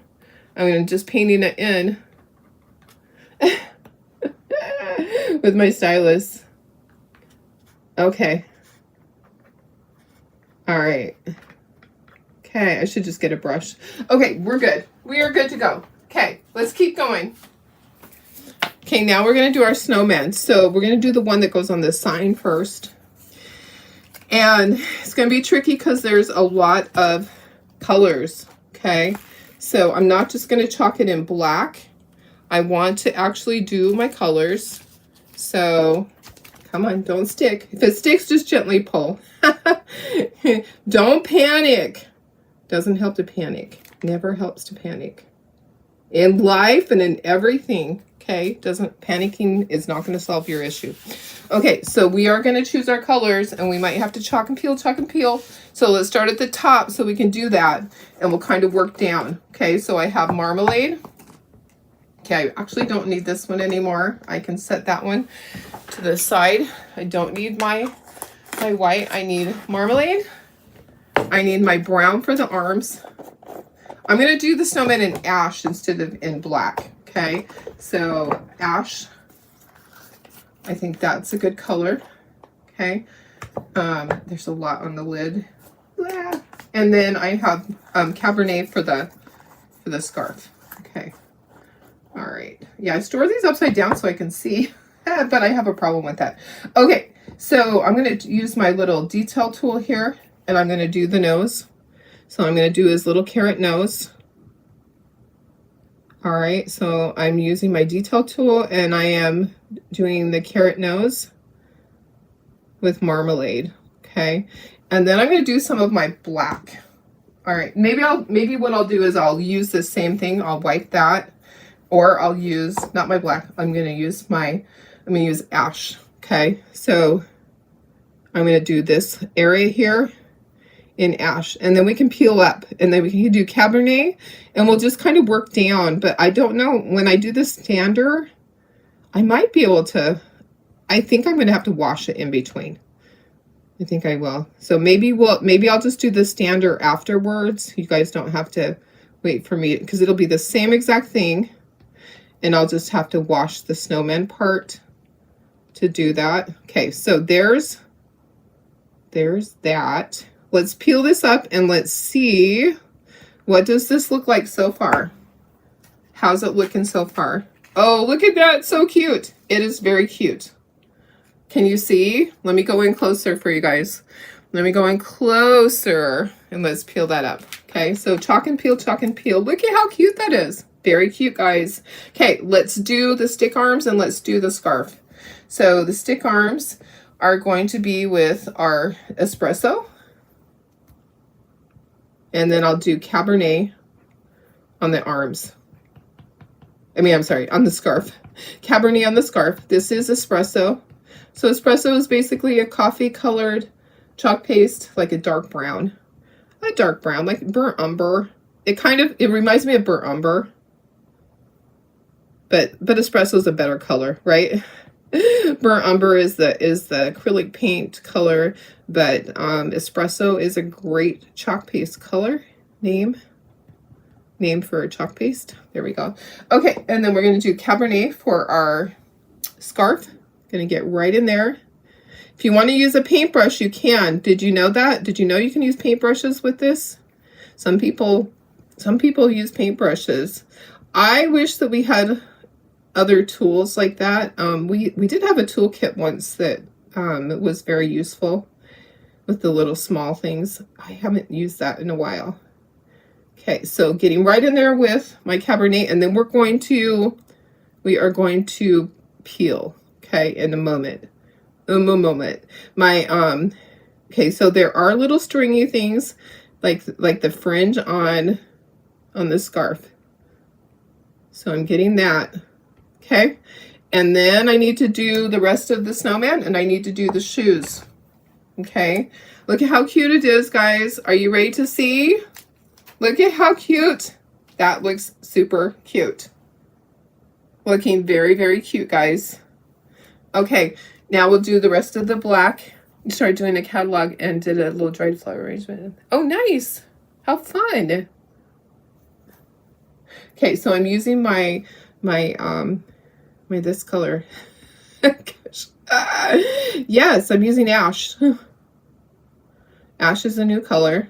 I'm going to just painting it in with my stylus. Okay. All right. Okay, I should just get a brush. Okay, we're good. We are good to go. Okay, let's keep going. Okay, now we're going to do our snowman. So we're going to do the one that goes on the sign first. And it's going to be tricky because there's a lot of colors. Okay, so I'm not just going to chalk it in black. I want to actually do my colors. So come on, don't stick. If it sticks, just gently pull. Don't panic. Doesn't help to panic. Never helps to panic. In life and in everything. Okay, panicking is not going to solve your issue. Okay, so we are going to choose our colors, and we might have to chalk and peel. So let's start at the top so we can do that, and we'll kind of work down. Okay, so I have marmalade. Okay, I actually don't need this one anymore. I can set that one to the side. I don't need my white. I need marmalade. I need my brown for the arms. I'm going to do the snowman in ash instead of in black. Okay, so ash, I think that's a good color. Okay, there's a lot on the lid. Blah. And then I have Cabernet for the scarf. Okay, all right. Yeah, I store these upside down so I can see, but I have a problem with that. Okay, so I'm going to use my little detail tool here, and I'm going to do the nose. So I'm going to do his little carrot nose. All right, so I'm using my detail tool, and I am doing the carrot nose with marmalade. Okay, and then I'm going to do some of my black. All right, maybe what I'll do is I'll use the same thing. I'll wipe that, or I'll use not my black. I'm going to use ash. Okay, so I'm going to do this area here in ash, and then we can peel up, and then we can do Cabernet, and we'll just kind of work down. But I don't know, when I do the stander, I might be able to, I think I'm going to have to wash it in between. I think I will. So maybe I'll just do the stander afterwards. You guys don't have to wait for me, because it'll be the same exact thing, and I'll just have to wash the snowman part to do that. Okay, so there's that. Let's peel this up and let's see, what does this look like so far? How's it looking so far? Oh, look at that, so cute. It is very cute. Can you see? Let me go in closer for you guys. Let me go in closer and let's peel that up. Okay, so chalk and peel. Look at how cute that is. Very cute, guys. Okay, let's do the stick arms and let's do the scarf. So the stick arms are going to be with our espresso. And then I'll do Cabernet on the arms. On the scarf. Cabernet on the scarf. This is espresso. So espresso is basically a coffee colored chalk paste, like a dark brown. A dark brown, like burnt umber. It reminds me of burnt umber. But espresso is a better color, right? Burnt umber is the acrylic paint color, but espresso is a great chalk paste color name for a chalk paste. There we go. Okay, and then we're going to do Cabernet for our scarf. Going to get right in there. If you want to use a paintbrush, you can. Did you know that? Did you know you can use paintbrushes with this? Some people Some people use paintbrushes. I wish that we had other tools like that. We did have a toolkit once that was very useful with the little small things. I haven't used that in a while. Okay, so getting right in there with my Cabernet, and then we are going to peel, okay, in a moment. My, okay, so there are little stringy things like the fringe on the scarf. So I'm getting that, okay? And then I need to do the rest of the snowman, and I need to do the shoes, okay? Look at how cute it is, guys. Are you ready to see? Look at how cute. That looks super cute. Looking very, very cute, guys. Okay, now we'll do the rest of the black. We started doing a catalog and did a little dried flower arrangement. Oh, nice. How fun. Okay, so I'm using my this color. Gosh. Yes, I'm using ash. Ash is a new color.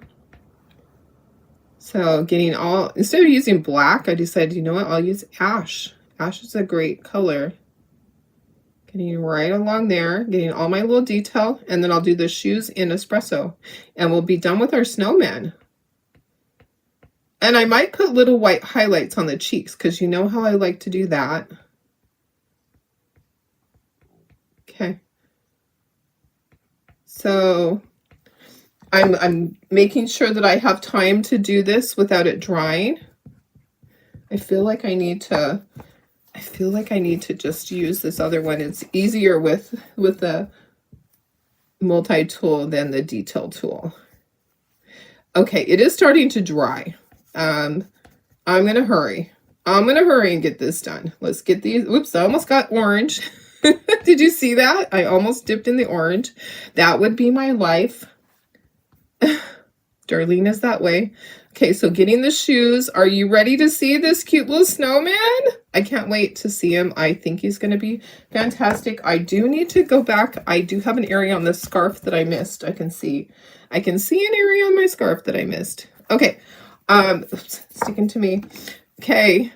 So getting all, instead of using black, I decided, you know what, I'll use ash. Ash is a great color. Getting right along there, getting all my little detail, and then I'll do the shoes in espresso. And we'll be done with our snowman. And I might put little white highlights on the cheeks, because you know how I like to do that. Okay. So I'm making sure that I have time to do this without it drying. I feel like I need to just use this other one. It's easier with the multi-tool than the detail tool. Okay, it is starting to dry. I'm gonna hurry. I'm gonna hurry and get this done. Let's get these. Oops, I almost got orange. Did you see that? I almost dipped in the orange. That would be my life. Darlene is that way. Okay, so getting the shoes. Are you ready to see this cute little snowman? I can't wait to see him. I think he's going to be fantastic. I do need to go back. I do have an area on the scarf that I missed. I can see an area on my scarf that I missed. Okay, oops, sticking to me. Okay,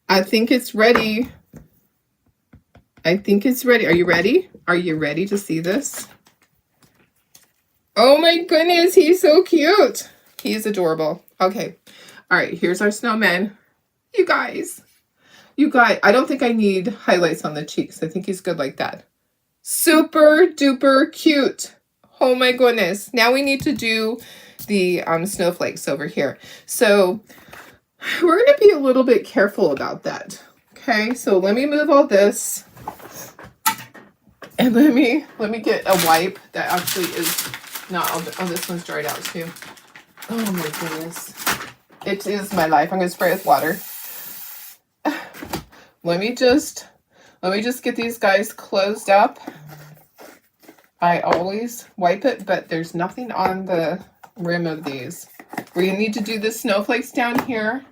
I think it's ready. I think it's ready. Are you ready? Are you ready to see this? Oh my goodness, he's so cute. He's adorable. Okay. All right, here's our snowman. You guys, I don't think I need highlights on the cheeks. I think he's good like that. Super duper cute. Oh my goodness. Now we need to do the snowflakes over here. So we're going to be a little bit careful about that. Okay, so let me move all this. And let me get a wipe that actually is not, oh, this one's dried out too. Oh my goodness. It is my life. I'm going to spray with water. Let me just get these guys closed up. I always wipe it, but there's nothing on the rim of these. We're going to need to do the snowflakes down here.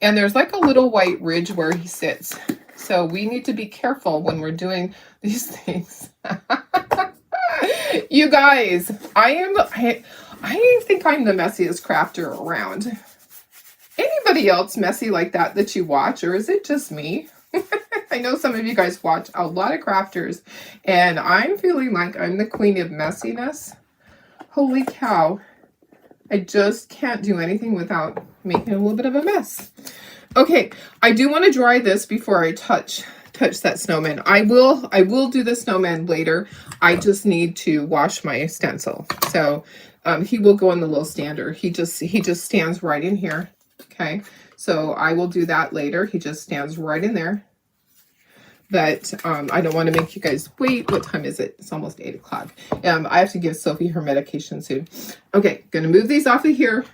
And there's like a little white ridge where he sits. So we need to be careful when we're doing these things. You guys, I think I'm the messiest crafter around. Anybody else messy like that you watch, or is it just me? I know some of you guys watch a lot of crafters, and I'm feeling like I'm the queen of messiness. Holy cow. I just can't do anything without making a little bit of a mess. Okay, I do want to dry this before I touch that snowman. I will do the snowman later. I just need to wash my stencil. So he will go on the little stander. He just stands right in here. Okay, so I will do that later. He just stands right in there. But I don't want to make you guys wait. What time is it? It's almost 8 o'clock. I have to give Sophie her medication soon. Okay, gonna move these off of here.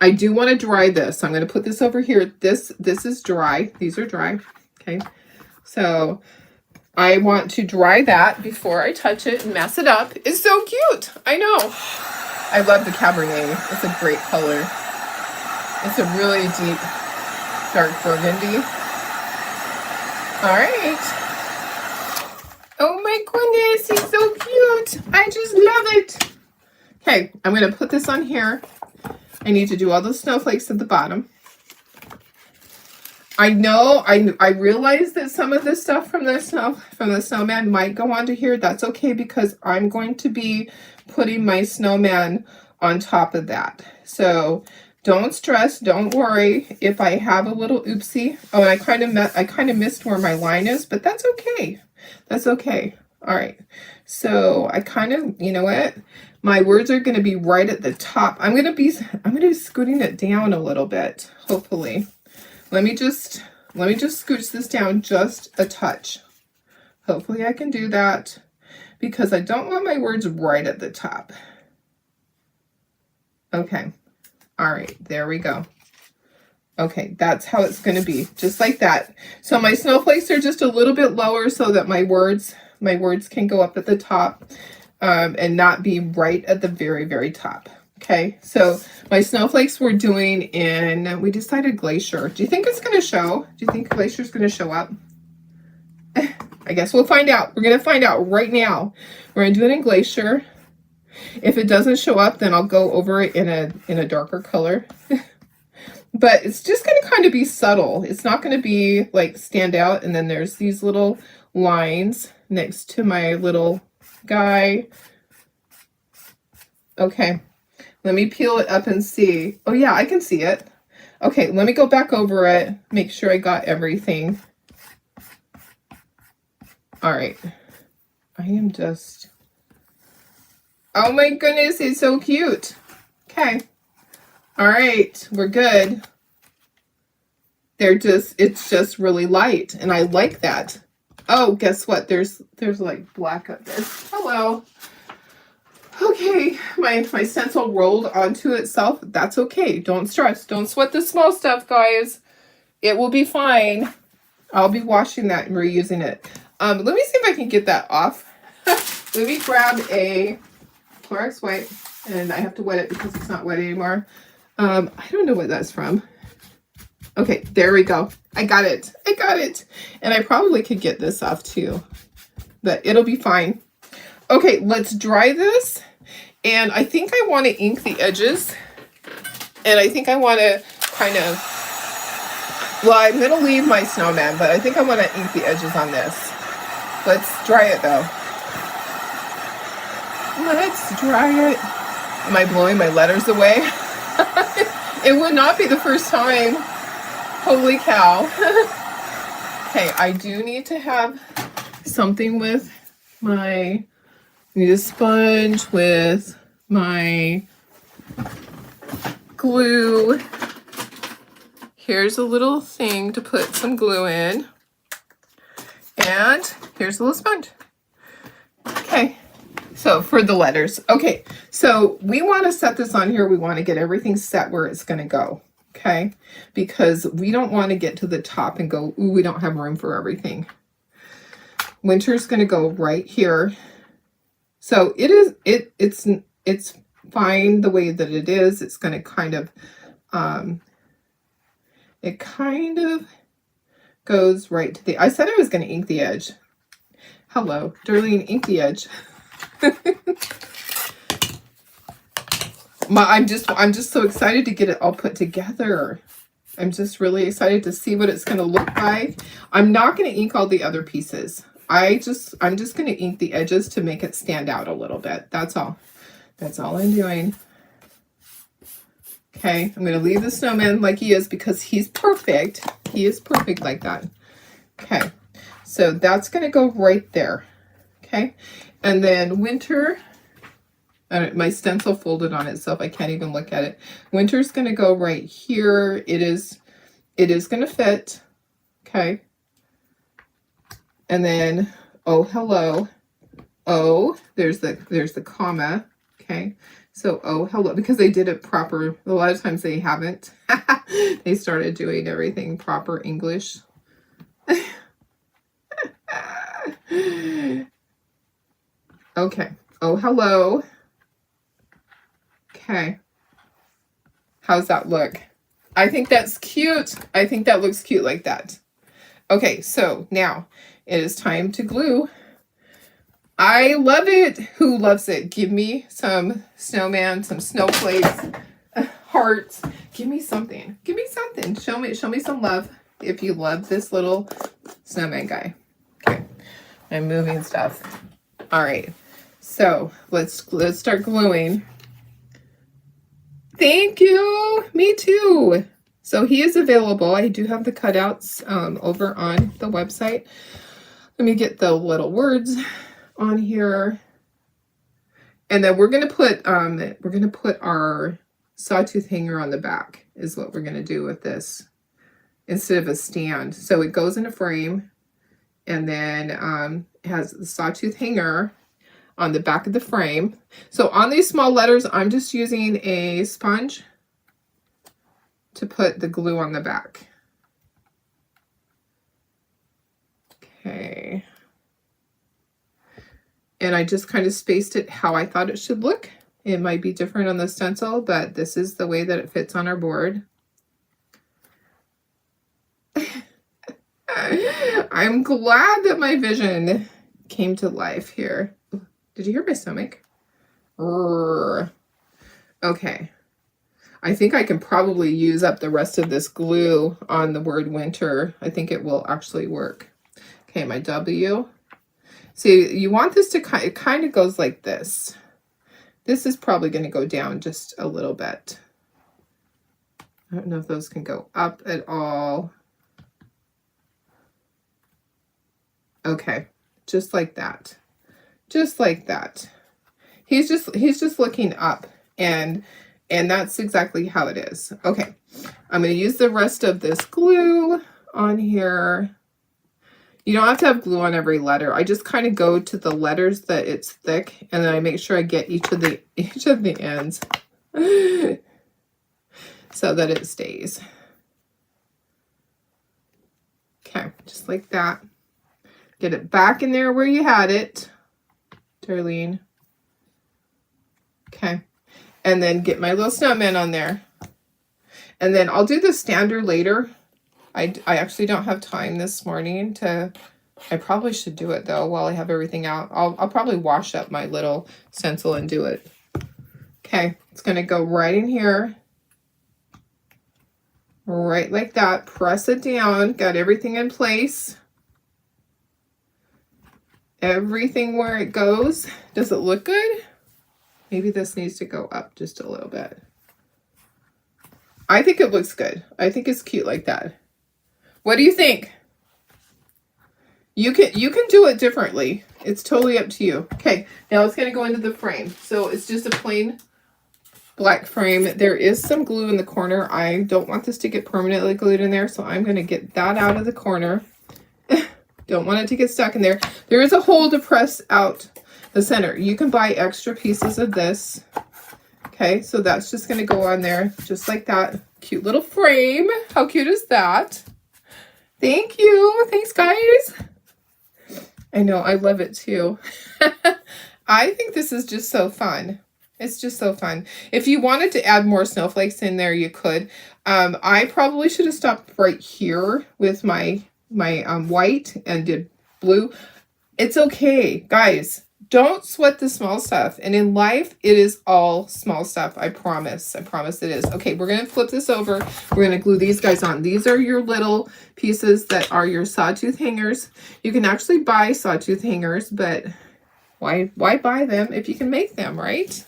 I do want to dry this. I'm going to put this over here. This is dry. These are dry. Okay. So I want to dry that before I touch it and mess it up. It's so cute. I know. I love the Cabernet. It's a great color. It's a really deep, dark burgundy. All right. Oh my goodness. He's so cute. I just love it. Okay. I'm going to put this on here. I need to do all the snowflakes at the bottom. I know, I realize that some of the stuff from the snowman might go onto here. That's okay, because I'm going to be putting my snowman on top of that. So don't stress, don't worry if I have a little oopsie. Oh, and I kind of missed where my line is, but that's okay. That's okay. All right. So I kind of, you know what? My words are going to be right at the top. I'm going to be scooting it down a little bit, hopefully. Let me just scooch this down just a touch. Hopefully I can do that, because I don't want my words right at the top. Okay. All right, there we go. Okay, that's how it's going to be, just like that. So my snowflakes are just a little bit lower so that my words can go up at the top, and not be right at the very, very top. Okay, so my snowflakes we're doing in, we decided Glacier. Do you think it's going to show? Do you think Glacier's going to show up? I guess we'll find out. We're going to find out right now. We're going to do it in Glacier. If it doesn't show up, then I'll go over it in a darker color. But it's just going to kind of be subtle. It's not going to be like stand out. And then there's these little lines next to my little guy. Okay. Let me peel it up and see. Oh yeah, I can see it. Okay, let me go back over it. Make sure I got everything. All right. I am just... Oh my goodness, it's so cute. Okay. All right, we're good. It's just really light, and I like that. Oh, guess what? There's like black up there. Hello. Okay, my stencil rolled onto itself. That's okay. Don't stress. Don't sweat the small stuff, guys. It will be fine. I'll be washing that and reusing it. Let me see if I can get that off. Let me grab a Clorox wipe, and I have to wet it because it's not wet anymore. I don't know what that's from. Okay, there we go. I got it. I got it. And I probably could get this off too, but it'll be fine. Okay, let's dry this. And I think I want to ink the edges. And I think I want to kind of, well, I'm going to leave my snowman, but I think I want to ink the edges on this. Let's dry it though. Let's dry it. Am I blowing my letters away? It would not be the first time. Holy cow. Okay, I do need to have something with my... I need a sponge with my glue. Here's a little thing to put some glue in. And here's a little sponge. Okay, so for the letters. Okay, so we want to set this on here. We want to get everything set where it's going to go. Okay, because we don't want to get to the top and go, ooh, we don't have room for everything. Winter's going to go right here. So it's fine the way that it is. It's going to kind of, it kind of goes right to the, I said I was going to ink the edge. Hello, Darlene, ink the edge. I'm just so excited to get it all put together. I'm just really excited to see what it's going to look like. I'm not going to ink all the other pieces. I'm just going to ink the edges to make it stand out a little bit. That's all. That's all I'm doing. Okay, I'm going to leave the snowman like he is because he's perfect. He is perfect like that. Okay, so that's going to go right there. Okay, and then Winter, my stencil folded on itself. I can't even look at it. Winter's going to go right here. It is going to fit. Okay. And then, oh, hello. Oh, there's the comma. Okay. So, oh, hello, because they did it proper. A lot of times they haven't. They started doing everything proper English. Okay. Oh, hello. Okay. How's that look? I think that's cute. I think that looks cute like that. Okay, so now it is time to glue. I love it. Who loves it? Give me some snowman, some snowflakes. hearts. Give me something. Give me something. Show me some love if you love this little snowman guy. Okay. I'm moving stuff. All right. So let's start gluing. Thank you. Me too. So he is available. I do have the cutouts over on the website. Let me get the little words on here. And then we're gonna put our sawtooth hanger on the back is what we're gonna do with this instead of a stand. So it goes in a frame, and then it has the sawtooth hanger on the back of the frame. So on these small letters, I'm just using a sponge to put the glue on the back. Okay. And I just kind of spaced it how I thought it should look. It might be different on the stencil, but this is the way that it fits on our board. I'm glad that my vision came to life here. Did you hear my stomach? Okay. I think I can probably use up the rest of this glue on the word winter. I think it will actually work. Okay, my W. See, you want this to it kind of goes like this. This is probably going to go down just a little bit. I don't know if those can go up at all. Okay, just like that. Just like that. He's just looking up, and that's exactly how it is. Okay, I'm going to use the rest of this glue on here. You don't have to have glue on every letter. I just kind of go to the letters that it's thick, and then I make sure I get each of the ends so that it stays. Okay, just like that. Get it back in there where you had it, Darlene. Okay, and then get my little snowman on there. And then I'll do the stander later. I actually don't have time this morning to, I probably should do it though while I have everything out. I'll probably wash up my little stencil and do it. Okay, it's going to go right in here. Right like that. Press it down. Got everything in place. Everything where it goes. Does it look good? Maybe this needs to go up just a little bit. I think it looks good. I think it's cute like that. What do you think? You can do it differently. It's totally up to you. Okay, now it's going to go into the frame. So it's just a plain black frame. There is some glue in the corner. I don't want this to get permanently glued in there, so I'm going to get that out of the corner. Don't want it to get stuck in there. There is a hole to press out the center. You can buy extra pieces of this. Okay, so that's just going to go on there just like that. Cute little frame. How cute is that? Thank you. Thanks, guys. I know, I love it too. I think this is just so fun. It's just so fun. If you wanted to add more snowflakes in there, you could. I probably should have stopped right here with my white and did blue. It's okay, guys. Don't sweat the small stuff. And in life, it is all small stuff. I promise. I promise it is. Okay, we're going to flip this over. We're going to glue these guys on. These are your little pieces that are your sawtooth hangers. You can actually buy sawtooth hangers, but why buy them if you can make them, right?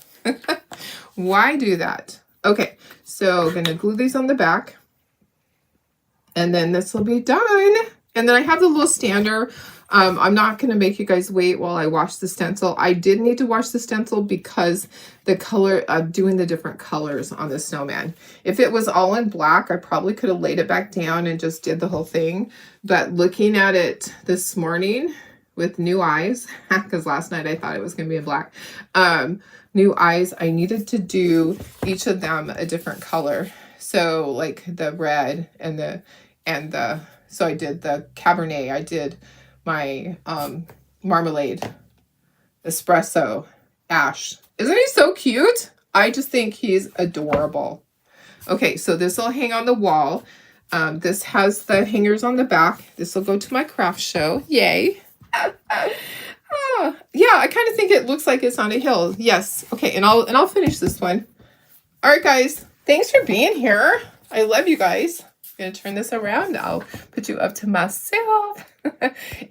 Why do that? Okay, so I'm going to glue these on the back. And then this will be done. And then I have the little stander. I'm not going to make you guys wait while I wash the stencil. I did need to wash the stencil because the color of doing the different colors on the snowman. If it was all in black, I probably could have laid it back down and just did the whole thing. But looking at it this morning with new eyes, because last night I thought it was going to be in black, new eyes, I needed to do each of them a different color. So like the red so I did the Cabernet, I did my marmalade, espresso, ash. Isn't he so cute? I just think he's adorable. Okay, so this will hang on the wall. This has the hangers on the back. This will go to my craft show. Yay. Yeah, I kind of think it looks like it's on a hill. Yes. Okay, and I'll finish this one. All right, guys. Thanks for being here. I love you guys. I'm going to turn this around now. Put you up to myself.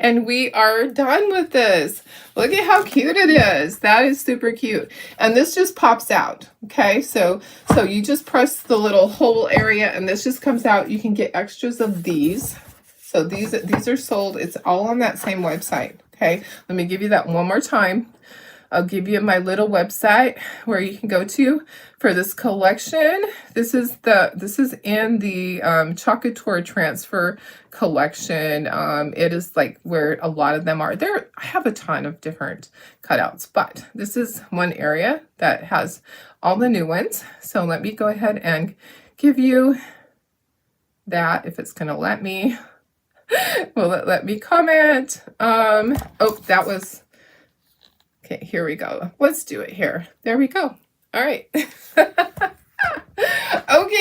And we are done with this. Look at how cute it is. That is super cute. And this just pops out. Okay, so you just press the little hole area and this just comes out. You can get extras of these. So these are sold. It's all on that same website. Okay, let me give you that one more time. I'll give you my little website where you can go to for this collection. This is in the Chocator Transfer collection. It is like where a lot of them are. I have a ton of different cutouts, but this is one area that has all the new ones. So let me go ahead and give you that if it's gonna let me. Will it let me comment? Oh, that was. Okay, here we go. Let's do it here. There we go. All right. Okay,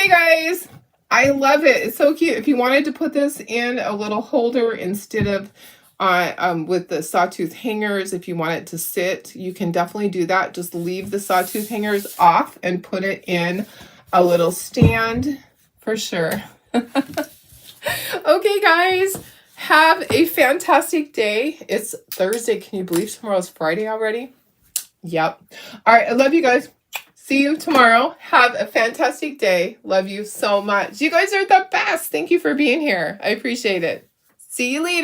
guys. I love it. It's so cute. If you wanted to put this in a little holder instead of with the sawtooth hangers, if you want it to sit, you can definitely do that. Just leave the sawtooth hangers off and put it in a little stand for sure. Okay, guys. Have a fantastic day. It's Thursday. Can you believe tomorrow's Friday already? Yep. All right. I love you guys. See you tomorrow. Have a fantastic day. Love you so much. You guys are the best. Thank you for being here. I appreciate it. See you later.